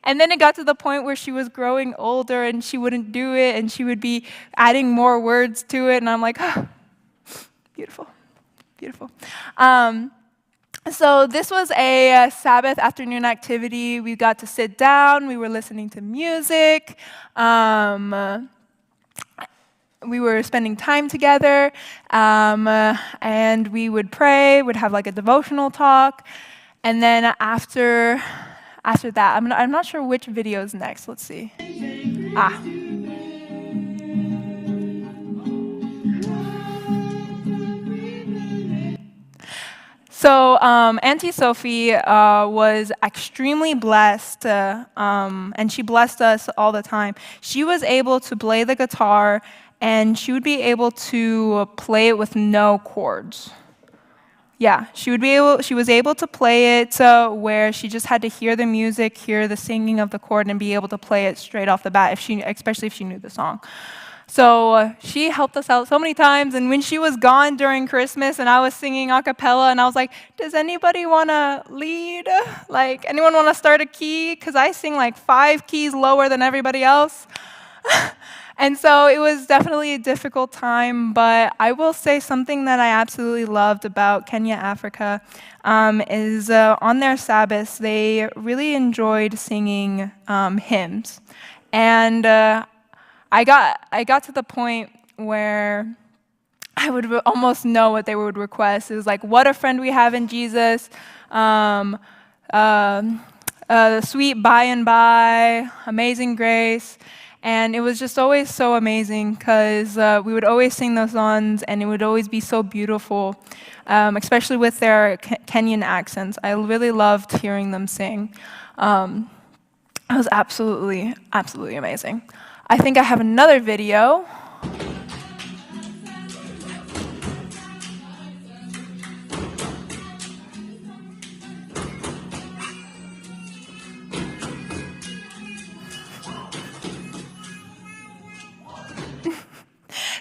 And then it got to the point where she was growing older and she wouldn't do it, and she would be adding more words to it. And I'm like, oh, beautiful, beautiful. So this was a Sabbath afternoon activity. We got to sit down. We were listening to music. We were spending time together, and we would pray. We'd have like a devotional talk, and then after after that. I'm not sure which video is next. Let's see. Ah. So Auntie Sophie was extremely blessed, and she blessed us all the time. She was able to play the guitar, and she would be able to play it with no chords. Yeah, she was able to play it where she just had to hear the music, hear the singing of the chord, and be able to play it straight off the bat, especially if she knew the song. So she helped us out so many times, and when she was gone during Christmas and I was singing a cappella, and I was like, does anybody want to lead? Like, anyone want to start a key? Because I sing like 5 keys lower than everybody else. And so it was definitely a difficult time, but I will say something that I absolutely loved about Kenya, Africa, is on their Sabbaths, they really enjoyed singing hymns. And I got to the point where I would almost know what they would request. It was like, what a friend we have in Jesus, sweet by and by, amazing grace. And it was just always so amazing because we would always sing those songs and it would always be so beautiful, especially with their Kenyan accents. I really loved hearing them sing. It was absolutely, absolutely amazing. I think I have another video.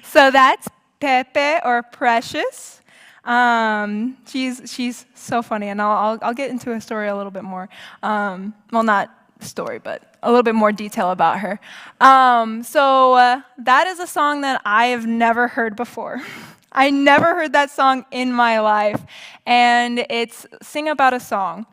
So that's Pepe, or Precious. She's so funny, and I'll get into her story a little bit more. Well, not story, but a little bit more detail about her. That is a song that I have never heard before. I never heard that song in my life, and it's Sing About a Song.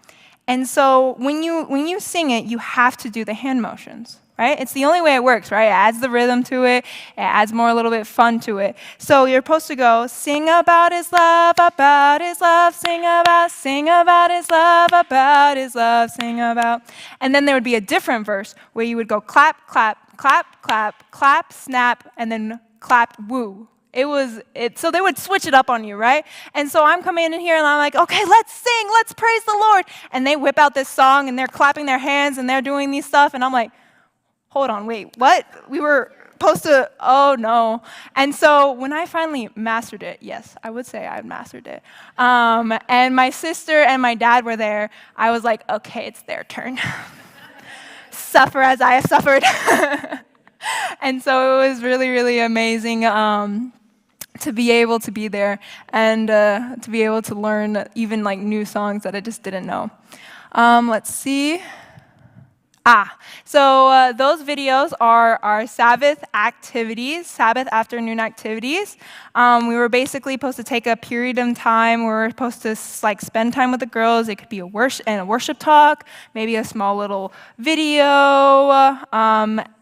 And so when you sing it, you have to do the hand motions. Right? It's the only way it works, right? It adds the rhythm to it. It adds more a little bit fun to it. So you're supposed to go, sing about his love, sing about his love, about his love, sing about. And then there would be a different verse where you would go clap, clap, clap, clap, clap, snap, and then clap, woo. So they would switch it up on you, right? And so I'm coming in here and I'm like, okay, let's sing, let's praise the Lord. And they whip out this song and they're clapping their hands and they're doing these stuff. And I'm like, hold on, wait, what? We were supposed to, oh no. And so when I finally mastered it, yes, I would say I mastered it. And my sister and my dad were there. I was like, okay, it's their turn. Suffer as I have suffered. And so it was really, really amazing to be able to be there and to be able to learn even like new songs that I just didn't know. Let's see. So those videos are our Sabbath activities, Sabbath afternoon activities. We were basically supposed to take a period of time. We were supposed to spend time with the girls. It could be a worship talk, maybe a small little video,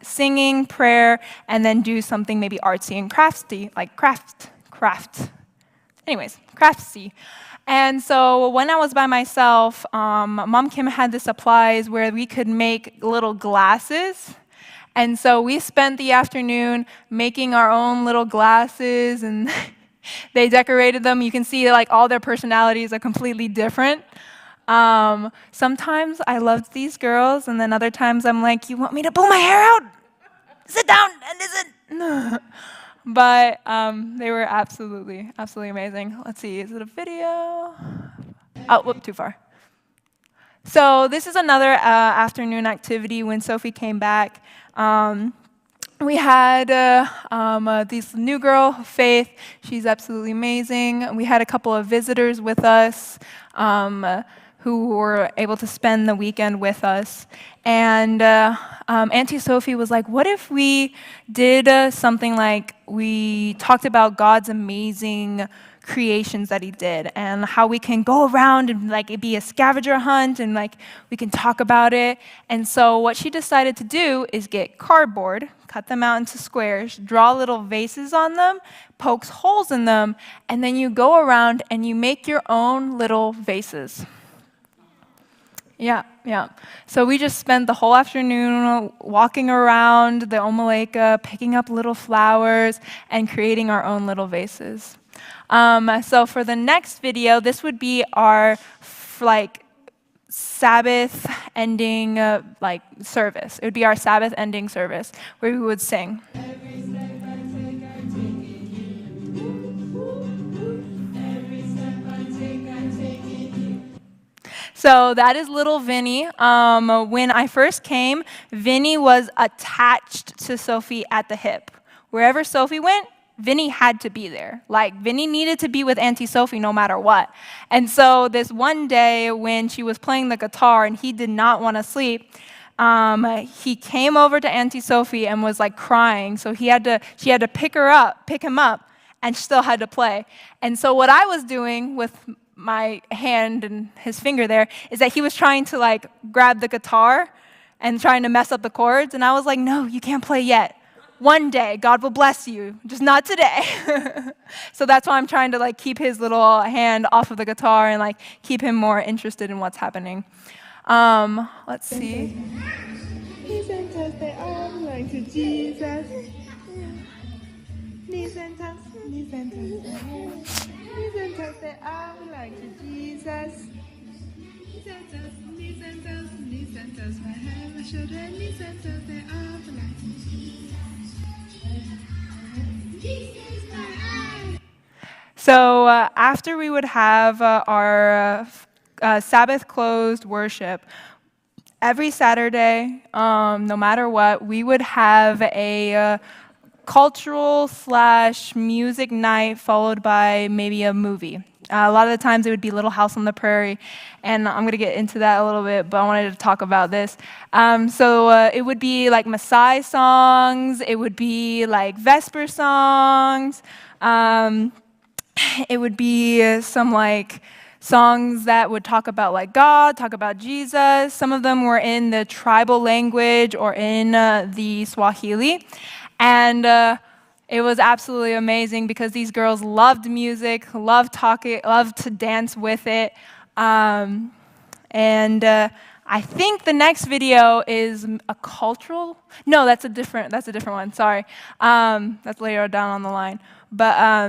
singing, prayer, and then do something maybe artsy and crafty, like craft. Anyways, craftsy. And so when I was by myself, Mom Kim had the supplies where we could make little glasses. And so we spent the afternoon making our own little glasses, and they decorated them. You can see like all their personalities are completely different. Sometimes I loved these girls, and then other times I'm like, you want me to pull my hair out? Sit down and listen. But they were absolutely, absolutely amazing. Let's see, is it a video? Oh, whoop, too far. So this is another afternoon activity when Sophie came back. We had this new girl, Faith. She's absolutely amazing. We had a couple of visitors with us who were able to spend the weekend with us. And Auntie Sophie was like, what if we did something like we talked about God's amazing creations that he did and how we can go around and like it be a scavenger hunt and like we can talk about it. And so what she decided to do is get cardboard, cut them out into squares, draw little vases on them, pokes holes in them, and then you go around and you make your own little vases. Yeah, yeah. So we just spent the whole afternoon walking around the Olmalaika, picking up little flowers and creating our own little vases. So for the next video, this would be our like Sabbath ending like service. It would be our Sabbath ending service where we would sing. So that is little Vinny. When I first came, Vinny was attached to Sophie at the hip. Wherever Sophie went, Vinny had to be there. Like, Vinny needed to be with Auntie Sophie no matter what. And so this one day when she was playing the guitar and he did not want to sleep, he came over to Auntie Sophie and was like crying. So she had to pick him up, and she still had to play. And so what I was doing with my hand and his finger there is that he was trying to like grab the guitar and trying to mess up the chords. And I was like, no, you can't play yet. One day, God will bless you, just not today. So that's why I'm trying to like keep his little hand off of the guitar and like keep him more interested in what's happening. Let's see. Knees and toes, they all belong to Jesus. Knees and toes, knees and toes. Knees and toes, they all belong to Jesus. Knees and toes, knees and toes, knees and toes. My head, my shoulder, knees and toes, they all belong to Jesus. Jesus, my eye. So after we would have our Sabbath closed worship, every Saturday, no matter what, we would have a cultural / music night followed by maybe a movie. A lot of the times it would be Little House on the Prairie, and I'm going to get into that a little bit, but I wanted to talk about this. So it would be like Maasai songs, it would be like Vesper songs, it would be some like songs that would talk about like God, talk about Jesus. Some of them were in the tribal language or in the Swahili. And it was absolutely amazing because these girls loved music, loved talking, loved to dance with it. And I think the next video is a cultural. No, that's a different one. Sorry, that's later down on the line. But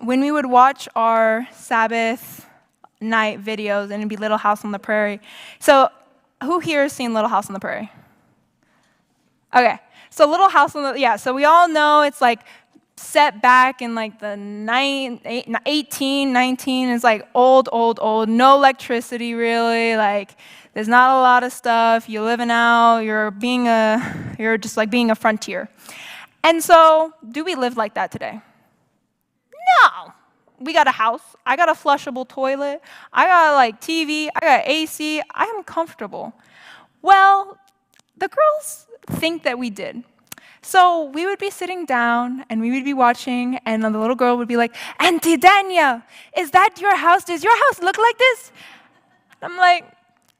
when we would watch our Sabbath night videos, and it'd be Little House on the Prairie. So, who here has seen Little House on the Prairie? Okay. So Little House on the, yeah, so we all know it's like set back in like the 1819. It's like old, no electricity really, like there's not a lot of stuff, you're living out, you're just like being a frontier. And so, do we live like that today? No. We got a house, I got a flushable toilet, I got like TV, I got AC, I am comfortable. Well, the girls think that we did. So we would be sitting down and we would be watching, and the little girl would be like, Auntie Danielle, is that your house? Does your house look like this? I'm like,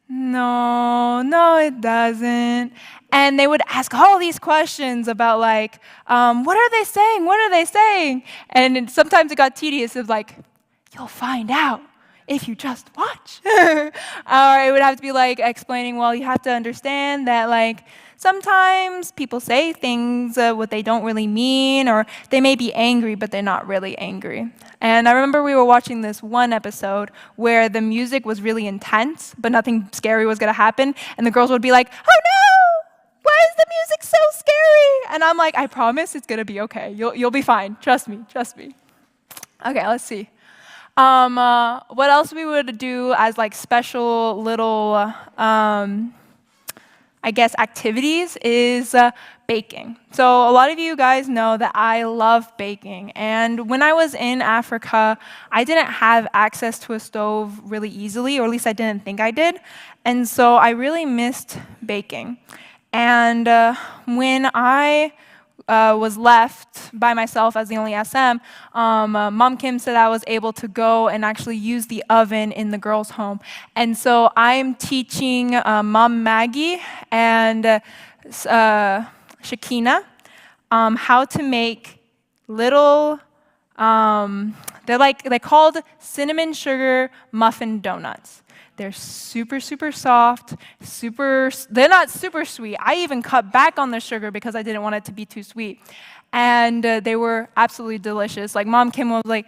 no, it doesn't. And they would ask all these questions about like, what are they saying? What are they saying? And sometimes it got tedious of like, you'll find out if you just watch. Or it would have to be like explaining, well, you have to understand that like sometimes people say things what they don't really mean, or they may be angry, but they're not really angry. And I remember we were watching this one episode where the music was really intense, but nothing scary was going to happen. And the girls would be like, oh no, why is the music so scary? And I'm like, I promise it's going to be okay. You'll be fine. Trust me. Okay, let's see. What else we would do as like special little, I guess, activities is baking. So a lot of you guys know that I love baking. And when I was in Africa, I didn't have access to a stove really easily, or at least I didn't think I did. And so I really missed baking. And when I was left by myself as the only SM, Mom Kim said I was able to go and actually use the oven in the girls' home. And so I'm teaching Mom Maggie and Shakina how to make little, they're called cinnamon sugar muffin donuts. They're super, super soft, they're not super sweet. I even cut back on the sugar because I didn't want it to be too sweet. And they were absolutely delicious. Like Mom Kim was like,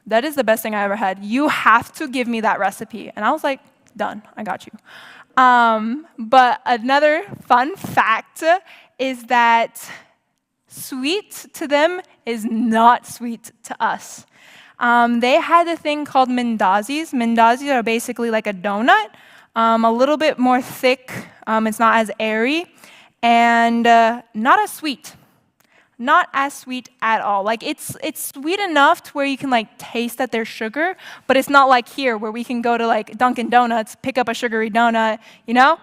that is the best thing I ever had. You have to give me that recipe. And I was like, done, I got you. But another fun fact is that sweet to them is not sweet to us. They had a thing called mandazis. Mandazis are basically like a donut, a little bit more thick. It's not as airy, and not as sweet. Not as sweet at all. Like it's sweet enough to where you can like taste that there's sugar, but it's not like here where we can go to like Dunkin' Donuts, pick up a sugary donut, you know?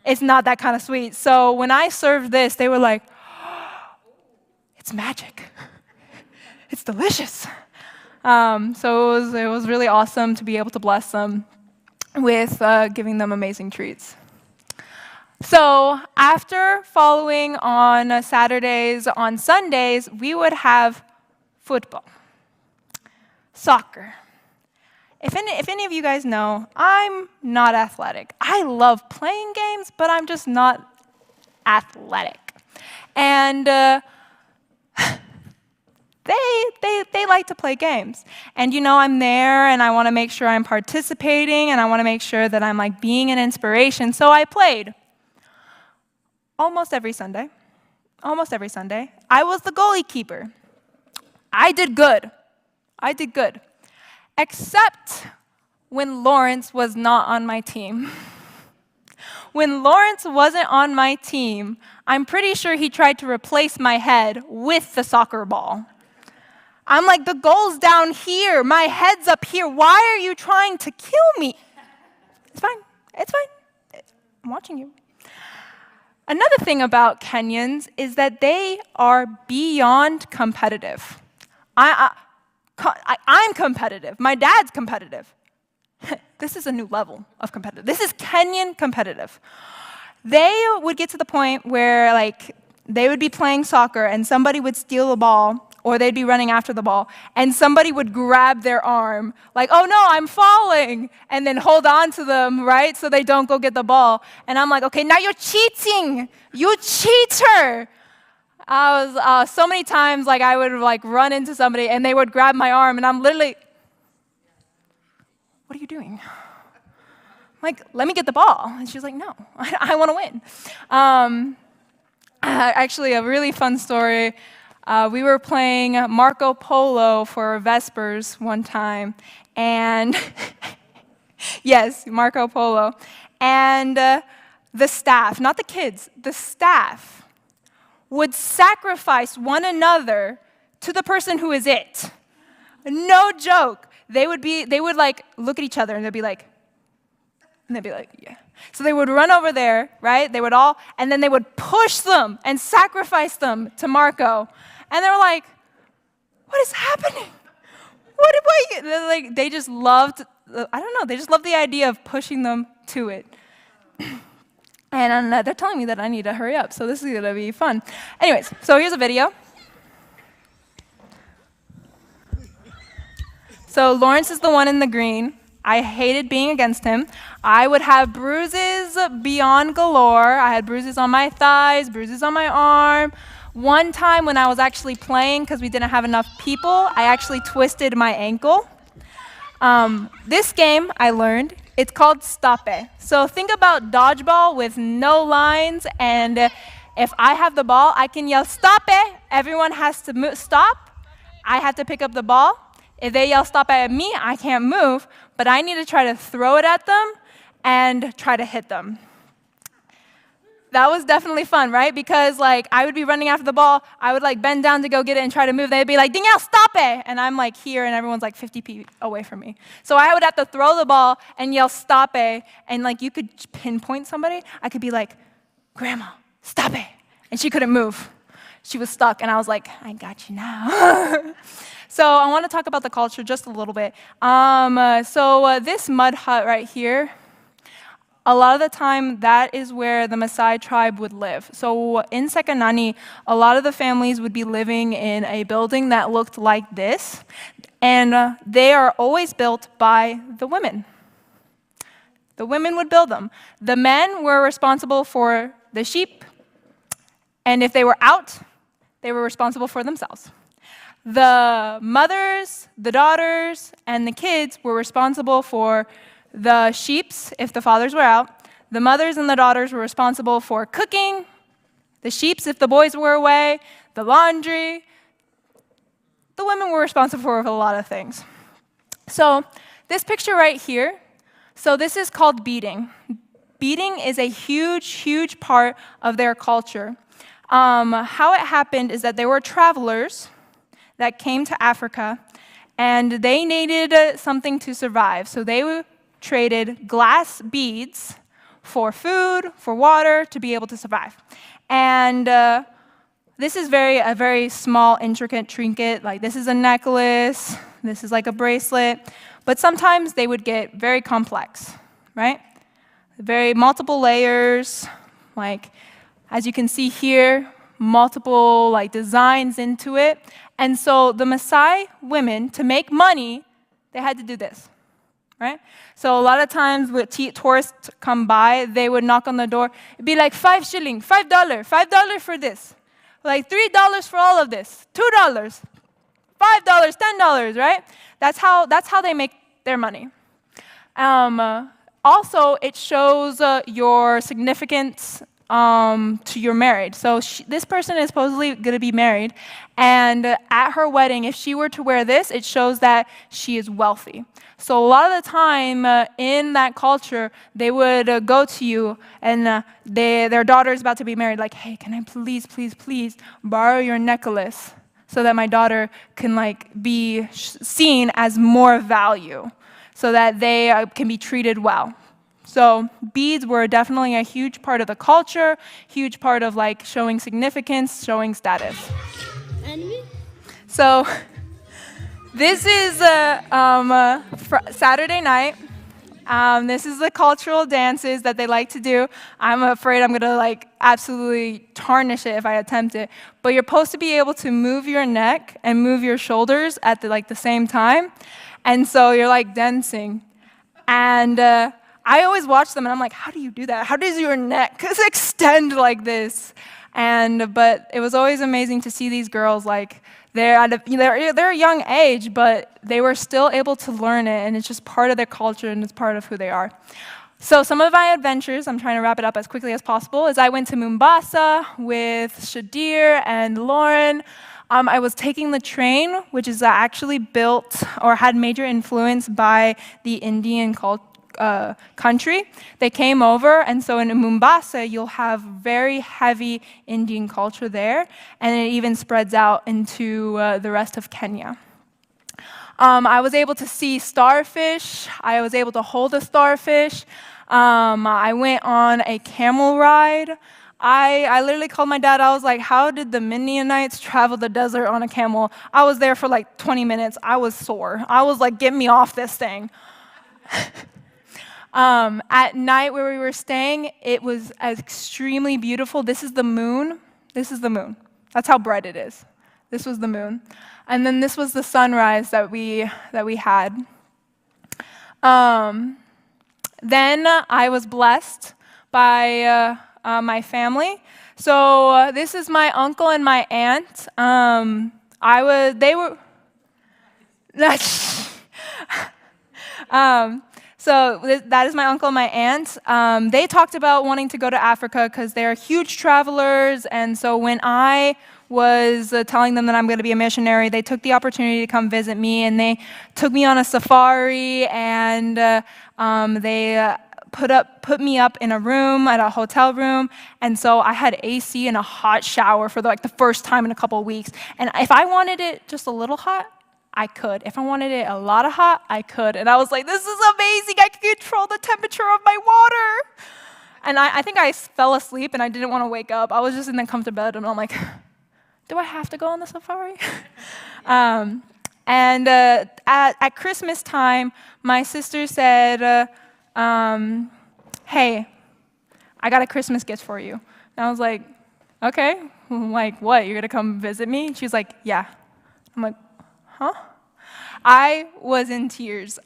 It's not that kind of sweet. So when I served this, they were like, it's magic. It's delicious. So it was really awesome to be able to bless them with giving them amazing treats. So after following on Saturdays, on Sundays, we would have football, soccer. If any of you guys know, I'm not athletic. I love playing games, but I'm just not athletic. And they like to play games. And you know, I'm there and I want to make sure I'm participating and I want to make sure that I'm like being an inspiration. So I played. Almost every Sunday. I was the goalie keeper. I did good. Except when Lawrence was not on my team. When Lawrence wasn't on my team, I'm pretty sure he tried to replace my head with the soccer ball. I'm like, the goal's down here. My head's up here. Why are you trying to kill me? It's fine. I'm watching you. Another thing about Kenyans is that they are beyond competitive. I'm competitive. My dad's competitive. This is a new level of competitive. This is Kenyan competitive. They would get to the point where like they would be playing soccer and somebody would steal the ball or they'd be running after the ball and somebody would grab their arm like, oh no, I'm falling, and then hold on to them, right? So they don't go get the ball. And I'm like, okay, now you're cheating. You cheater. I was so many times like I would like run into somebody and they would grab my arm and I'm literally, what are you doing? I'm like, let me get the ball. And she's like, no, I want to win. Actually, a really fun story. We were playing Marco Polo for Vespers one time, and yes, Marco Polo. And the staff, not the kids, the staff would sacrifice one another to the person who is it. No joke. They would like look at each other and they'd be like, yeah. So they would run over there, right? And then they would push them and sacrifice them to Marco. And they were like, what is happening? They just loved, they just loved the idea of pushing them to it. And they're telling me that I need to hurry up, so this is gonna be fun. Anyways, so here's a video. So Lawrence is the one in the green. I hated being against him. I would have bruises beyond galore. I had bruises on my thighs, bruises on my arm. One time when I was actually playing, because we didn't have enough people, I actually twisted my ankle. This game, I learned, it's called Stape. So think about dodgeball with no lines, and if I have the ball, I can yell Stape. Everyone has to stop. I have to pick up the ball. If they yell Stape at me, I can't move, but I need to try to throw it at them and try to hit them. That was definitely fun, right? Because like I would be running after the ball, I would like bend down to go get it and try to move. They'd be like, Danielle, stop it! And I'm like here and everyone's like 50 feet away from me. So I would have to throw the ball and yell, stop it. And like you could pinpoint somebody. I could be like, Grandma, stop it. And she couldn't move. She was stuck and I was like, I got you now. So I want to talk about the culture just a little bit. This mud hut right here, a lot of the time, that is where the Maasai tribe would live. So in Sekanani, a lot of the families would be living in a building that looked like this, and they are always built by the women. The women would build them. The men were responsible for the sheep, and if they were out, they were responsible for themselves. The mothers, the daughters, and the kids were responsible for the sheeps if the fathers were out. The mothers and the daughters were responsible for cooking, the sheeps if the boys were away, the laundry. The women were responsible for a lot of things. So this picture right here, so this is called beading. Beading is a huge, huge part of their culture. How it happened is that there were travelers that came to Africa, and they needed something to survive. So they traded glass beads for food, for water, to be able to survive. And this is a very small, intricate trinket. Like this is a necklace, this is like a bracelet. But sometimes they would get very complex, right? Very multiple layers, like as you can see here, multiple like designs into it. And so the Maasai women, to make money, they had to do this, right? So a lot of times when tourists come by, they would knock on the door. It'd be like 5 shilling, $5, $5 for this. Like $3 for all of this, $2, $5, $10, right? That's how they make their money. Also, it shows your significance to your married. So this person is supposedly going to be married, and at her wedding, if she were to wear this, it shows that she is wealthy. So a lot of the time in that culture, they would go to you, and their daughter is about to be married, like, hey, can I please, please, please borrow your necklace so that my daughter can be seen as more value, so that they can be treated well. So beads were definitely a huge part of the culture, huge part of showing significance, showing status. So this is Saturday night. This is the cultural dances that they like to do. I'm afraid I'm gonna absolutely tarnish it if I attempt it. But you're supposed to be able to move your neck and move your shoulders at the same time. And so you're dancing. And I always watch them and I'm like, how do you do that? How does your neck extend like this? But it was always amazing to see these girls they're a young age, but they were still able to learn it, and it's just part of their culture and it's part of who they are. So some of my adventures, I'm trying to wrap it up as quickly as possible, is I went to Mombasa with Shadir and Lauren. I was taking the train, which is actually built or had major influence by the Indian country. They came over, and so in Mombasa, you'll have very heavy Indian culture there, and it even spreads out into the rest of Kenya. I was able to see starfish. I was able to hold a starfish. I went on a camel ride. I literally called my dad. I was like, how did the Midianites travel the desert on a camel? I was there for 20 minutes. I was sore. I was like, get me off this thing. At night where we were staying, it was extremely beautiful. This is the moon. This is the moon. That's how bright it is. This was the moon. And then this was the sunrise that we had. Then I was blessed by my family. So this is my uncle and my aunt. So that is my uncle and my aunt. They talked about wanting to go to Africa because they're huge travelers. And so when I was telling them that I'm going to be a missionary, they took the opportunity to come visit me, and they took me on a safari, and they put me up in a room, at a hotel room. And so I had AC and a hot shower for the first time in a couple of weeks. And if I wanted it just a little hot, I could. If I wanted it a lot of hot, I could. And I was like, this is amazing. I can control the temperature of my water. And I think I fell asleep and I didn't want to wake up. I was just in the comfortable bed and I'm like, do I have to go on the safari? At Christmas time, my sister said, hey, I got a Christmas gift for you. And I was like, okay, like what? You're going to come visit me? She was like, yeah. I'm like, huh? I was in tears.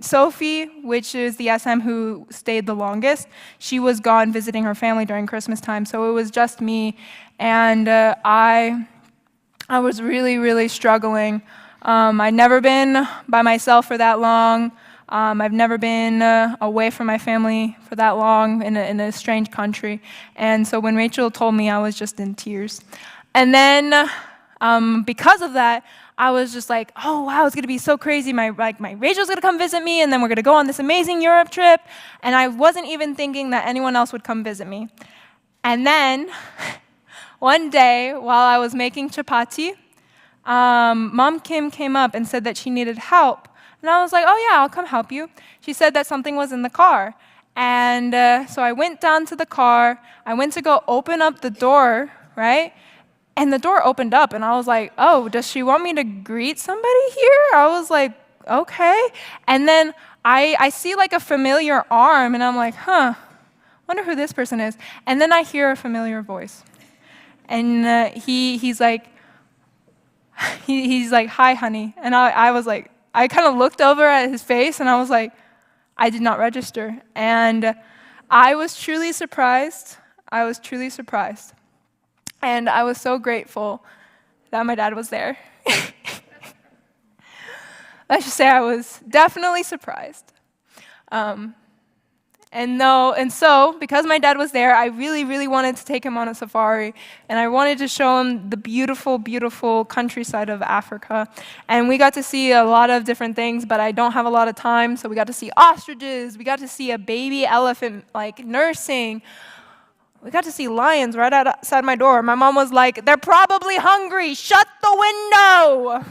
Sophie, which is the SM who stayed the longest, she was gone visiting her family during Christmas time, so it was just me, and I was really, really struggling. I'd never been by myself for that long. I've never been away from my family for that long in a strange country. And so when Rachel told me, I was just in tears. And then because of that, I was just like, oh wow, it's gonna be so crazy. My Rachel's gonna come visit me, and then we're gonna go on this amazing Europe trip. And I wasn't even thinking that anyone else would come visit me. And then one day, while I was making chapati, Mom Kim came up and said that she needed help. And I was like, oh yeah, I'll come help you. She said that something was in the car. And so I went down to the car. I went to go open up the door, right? And the door opened up, and I was like, oh, does she want me to greet somebody here? I was like, okay. And then I see like a familiar arm, and I'm like, wonder who this person is. And then I hear a familiar voice. And he's like, hi, honey. And I was like, I kind of looked over at his face, and I was like, I did not register. And I was truly surprised. And I was so grateful that my dad was there. Let's just say I was definitely surprised. And so, because my dad was there, I really, really wanted to take him on a safari, and I wanted to show him the beautiful, beautiful countryside of Africa. And we got to see a lot of different things, but I don't have a lot of time, so we got to see ostriches, we got to see a baby elephant, like, nursing. We got to see lions right outside my door. My mom was like, they're probably hungry, shut the window.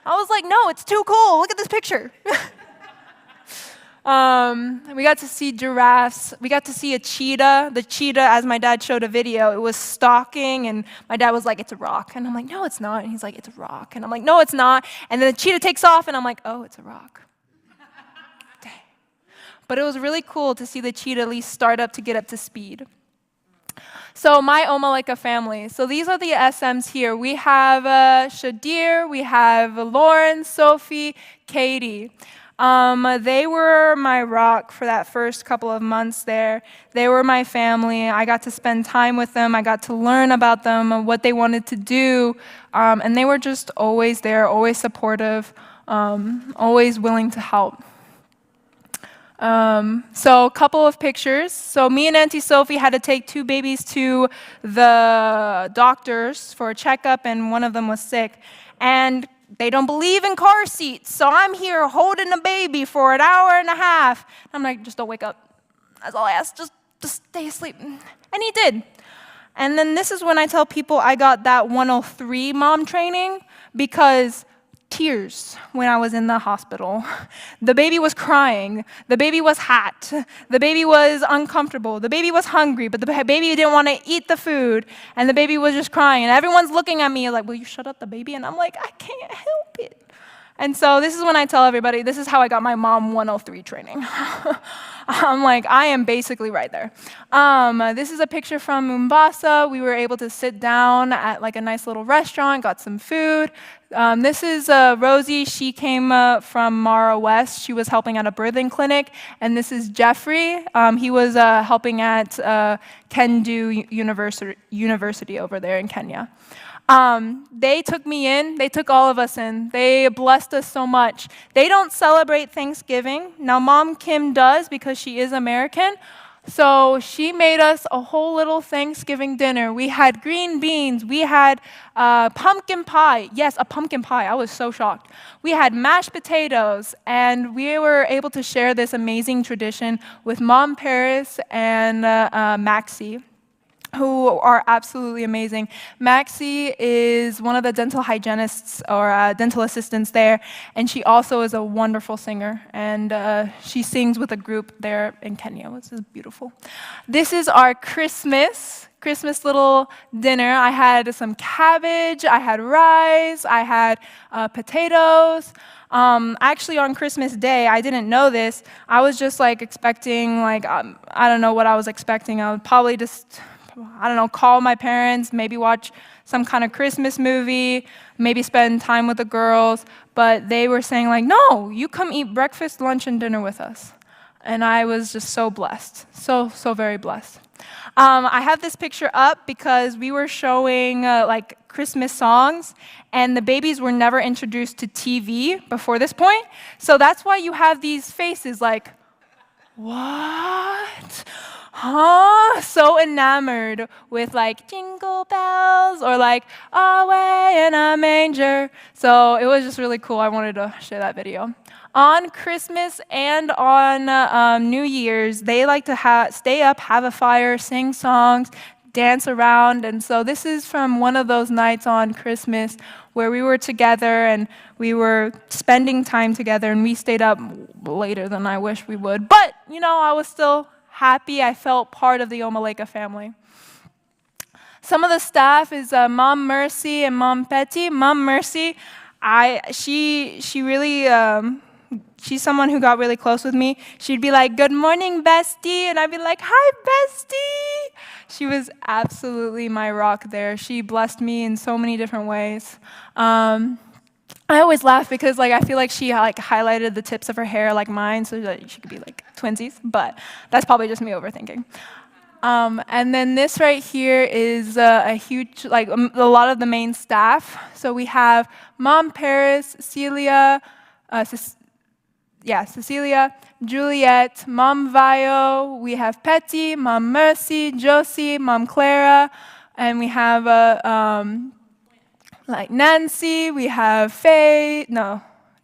I was like, no, it's too cool, look at this picture. We got to see giraffes. We got to see a cheetah. The cheetah, as my dad showed a video, it was stalking, and my dad was like, it's a rock. And I'm like, no, it's not. And he's like, it's a rock. And I'm like, no, it's not. And then the cheetah takes off, and I'm like, oh, it's a rock. Dang. But it was really cool to see the cheetah at least start up to get up to speed. So my Olmalaika family. So these are the SMs here. We have Shadir, we have Lauren, Sophie, Katie. They were my rock for that first couple of months there. They were my family. I got to spend time with them. I got to learn about them, what they wanted to do. And they were just always there, always supportive, always willing to help. So a couple of pictures. So me and Auntie Sophie had to take two babies to the doctors for a checkup, and one of them was sick. And they don't believe in car seats, so I'm here holding a baby for an hour and a half. I'm like, just don't wake up. That's all I ask, just stay asleep. And he did. And then this is when I tell people I got that 103 mom training, because tears when I was in the hospital. The baby was crying. The baby was hot. The baby was uncomfortable. The baby was hungry, but the baby didn't want to eat the food. And the baby was just crying. And everyone's looking at me like, will you shut up the baby? And I'm like, I can't help it. And so this is when I tell everybody, this is how I got my mom 103 training. I'm like, I am basically right there. This is a picture from Mombasa. We were able to sit down at like a nice little restaurant, got some food. This is Rosie. She came from Mara West. She was helping at a birthing clinic. And this is Jeffrey. He was helping at Kendu University over there in Kenya. They took me in. They took all of us in. They blessed us so much. They don't celebrate Thanksgiving. Now, Mom Kim does because she is American. So she made us a whole little Thanksgiving dinner. We had green beans. We had pumpkin pie. Yes, a pumpkin pie. I was so shocked. We had mashed potatoes. And we were able to share this amazing tradition with Mom Paris and Maxie, who are absolutely amazing. Maxie is one of the dental hygienists or dental assistants there, and she also is a wonderful singer, and she sings with a group there in Kenya, which is beautiful. This is our Christmas little dinner. I had some cabbage, I had rice, I had potatoes. Actually, on Christmas Day, I didn't know this. I was just like expecting, I don't know what I was expecting. I would probably I don't know, call my parents, maybe watch some kind of Christmas movie, maybe spend time with the girls. But they were saying like, no, you come eat breakfast, lunch, and dinner with us. And I was just so blessed, so very blessed. I have this picture up because we were showing like Christmas songs, and the babies were never introduced to TV before this point. So that's why you have these faces like, what? Huh? So enamored with like jingle bells or like away in a manger. So it was just really cool. I wanted to share that video. On Christmas and on New Year's, they like to stay up, have a fire, sing songs, dance around. And so this is from one of those nights on Christmas where we were together and we were spending time together, and we stayed up later than I wish we would. But, you know, I was still happy. I felt part of the Olmalaika family. Some of the staff is Mom Mercy and Mom Petty. Mom Mercy, she really... she's someone who got really close with me. She'd be like, "Good morning, bestie." And I'd be like, "Hi, bestie." She was absolutely my rock there. She blessed me in so many different ways. I always laugh because like I feel like she like highlighted the tips of her hair like mine so that she could be like twinsies, but that's probably just me overthinking. And then this right here is a huge, like a lot of the main staff. So we have Mom Paris, Celia, Cecilia, Juliet, Mom Vio, we have Petty, Mom Mercy, Josie, Mom Clara, and we have like Nancy, we have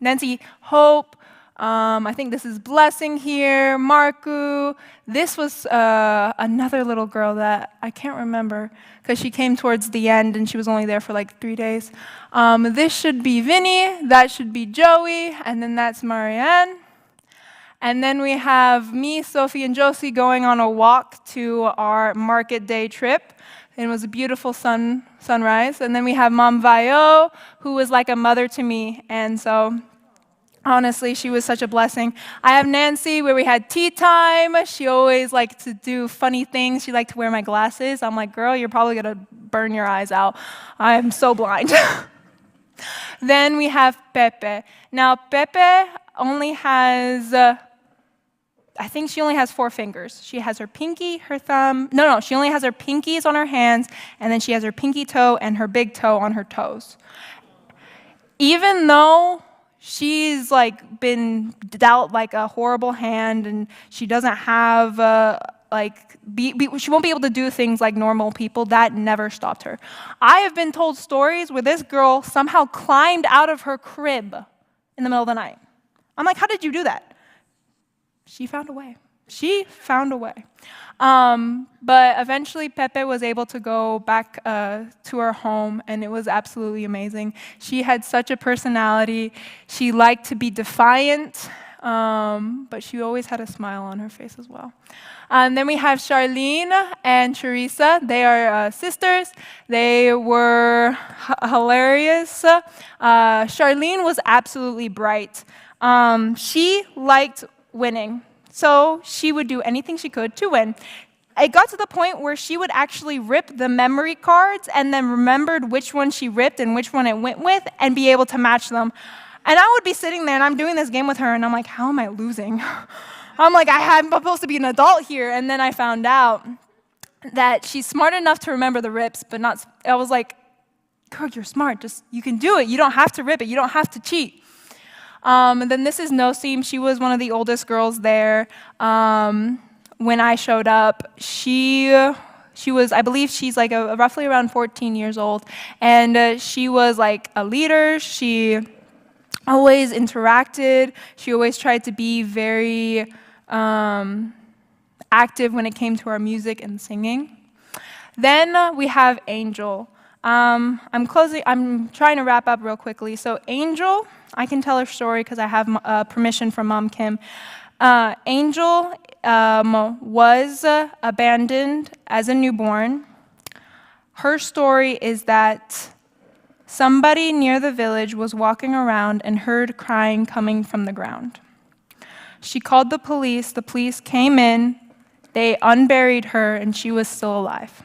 Nancy Hope, I think this is Blessing here, Marku. This was another little girl that I can't remember because she came towards the end and she was only there for like 3 days. This should be Vinny, that should be Joey, and then that's Marianne. And then we have me, Sophie, and Josie going on a walk to our market day trip. It was a beautiful sunrise. And then we have Mom Vio, who was like a mother to me. And so, honestly, she was such a blessing. I have Nancy, where we had tea time. She always liked to do funny things. She liked to wear my glasses. I'm like, girl, you're probably going to burn your eyes out. I'm so blind. Then we have Pepe. Now, Pepe only has... I think she only has 4 fingers. She has her pinky, her thumb. No, she only has her pinkies on her hands, and then she has her pinky toe and her big toe on her toes. Even though she's like been dealt like a horrible hand, and she doesn't have she won't be able to do things like normal people, that never stopped her. I have been told stories where this girl somehow climbed out of her crib in the middle of the night. I'm like, how did you do that? She found a way. She found a way. But eventually, Pepe was able to go back to her home, and it was absolutely amazing. She had such a personality. She liked to be defiant, but she always had a smile on her face as well. Then we have Charlene and Teresa. They are sisters. They were hilarious. Charlene was absolutely bright. She liked winning. So she would do anything she could to win. It got to the point where she would actually rip the memory cards and then remembered which one she ripped and which one it went with and be able to match them. And I would be sitting there and I'm doing this game with her and I'm like, how am I losing? I'm like, I'm supposed to be an adult here. And then I found out that she's smart enough to remember the rips, but not, I was like, girl, you're smart. You can do it. You don't have to rip it. You don't have to cheat. And then this is Nosim. She was one of the oldest girls there. When I showed up, she was, I believe she's like roughly around 14 years old. And she was like a leader. She always interacted. She always tried to be very active when it came to our music and singing. Then we have Angel. I'm trying to wrap up real quickly. So Angel, I can tell her story because I have permission from Mom Kim. Angel was abandoned as a newborn. Her story is that somebody near the village was walking around and heard crying coming from the ground. She called the police. The police came in. They unburied her, and she was still alive.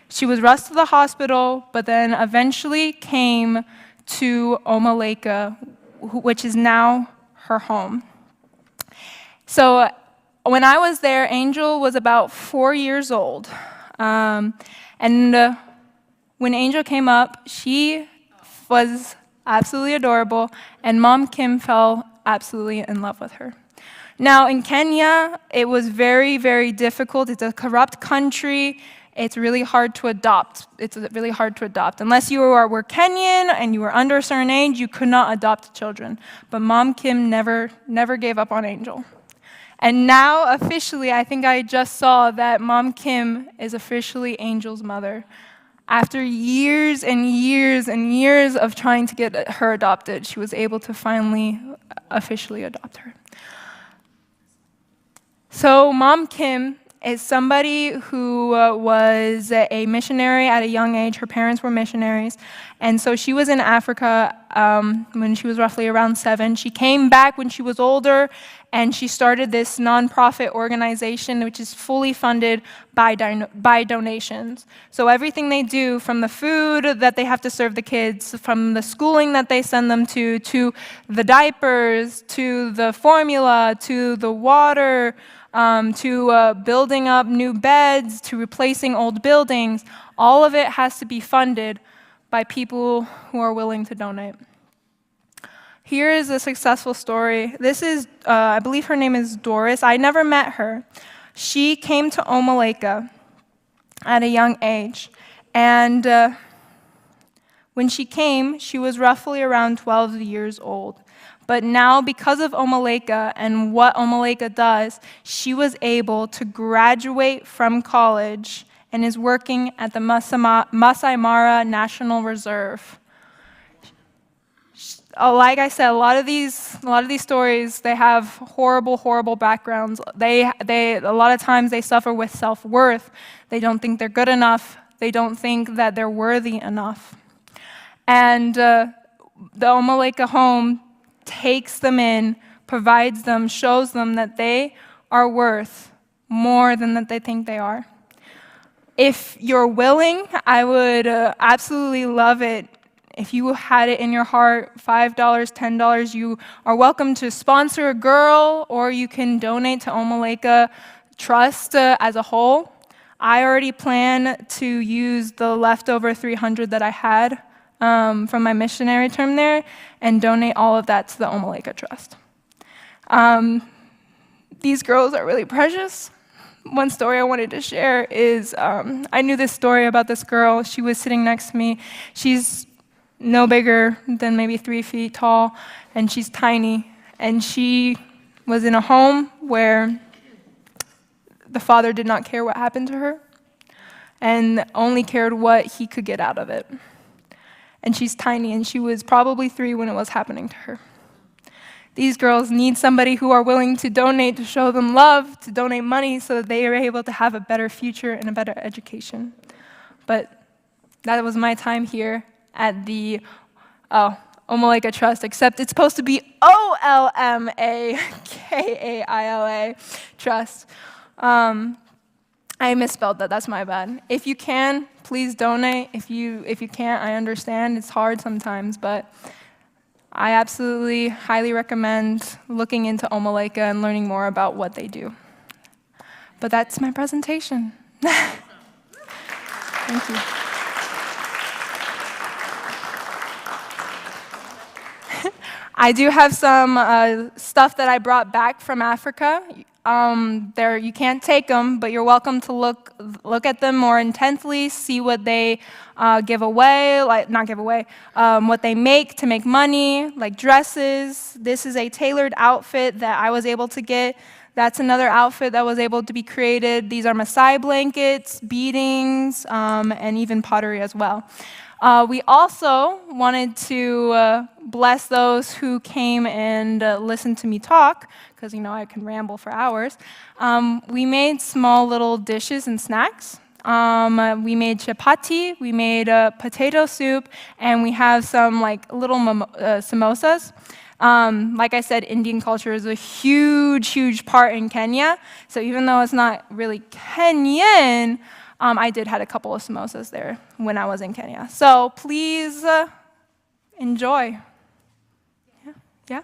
She was rushed to the hospital, but then eventually came to Olmalaika, which is now her home. So when I was there, Angel was about 4 years old. And when Angel came up, she was absolutely adorable, and Mom Kim fell absolutely in love with her. Now, in Kenya, it was very, very difficult. It's a corrupt country. It's really hard to adopt. Unless you were Kenyan and you were under a certain age, you could not adopt children. But Mom Kim never gave up on Angel. And now, officially, I think I just saw that Mom Kim is officially Angel's mother. After years and years and years of trying to get her adopted, she was able to finally officially adopt her. So Mom Kim is somebody who was a missionary at a young age. Her parents were missionaries. And so she was in Africa when she was roughly around 7. She came back when she was older, and she started this nonprofit organization, which is fully funded by donations. So everything they do, from the food that they have to serve the kids, from the schooling that they send them to the diapers, to the formula, to the water, to building up new beds, to replacing old buildings, all of it has to be funded by people who are willing to donate. Here is a successful story. This is, I believe her name is Doris. I never met her. She came to Olmalaika at a young age. And when she came, she was roughly around 12 years old. But now, because of Olmalaika and what Olmalaika does, she was able to graduate from college and is working at the Masai Mara National Reserve. Like I said, a lot of these stories, they have horrible backgrounds. A lot of times they suffer with self-worth. They don't think they're good enough. They don't think that they're worthy enough. And the Olmalaika home takes them in, provides them, shows them that they are worth more than that they think they are. If you're willing, I would absolutely love it if you had it in your heart, $5, $10, you are welcome to sponsor a girl, or you can donate to Olmalaika Trust as a whole. I already plan to use the leftover $300 that I had from my missionary term there and donate all of that to the Olmalaika Trust. These girls are really precious. One story I wanted to share is I knew this story about this girl. She was sitting next to me. She's no bigger than maybe 3 feet tall, and she's tiny. And she was in a home where the father did not care what happened to her and only cared what he could get out of it. And she's tiny, and she was probably 3 when it was happening to her. These girls need somebody who are willing to donate, to show them love, to donate money so that they are able to have a better future and a better education. But that was my time here at the Olmalaika Trust, except it's supposed to be Olmakaila Trust. I misspelled that, that's my bad. If you can, please donate. If you can't, I understand, it's hard sometimes, but I absolutely highly recommend looking into Olmalaika and learning more about what they do. But that's my presentation. Thank you. I do have some stuff that I brought back from Africa. You can't take them, but you're welcome to look at them more intensely, see what they give away, what they make to make money, like dresses. This is a tailored outfit that I was able to get. That's another outfit that was able to be created. These are Maasai blankets, beadings, and even pottery as well. We also wanted to bless those who came and listened to me talk, because I can ramble for hours. We made small little dishes and snacks. We made chapati, we made potato soup, and we have some little samosas. Like I said, Indian culture is a huge part in Kenya. So even though it's not really Kenyan, I did had a couple of samosas there when I was in Kenya. So please enjoy.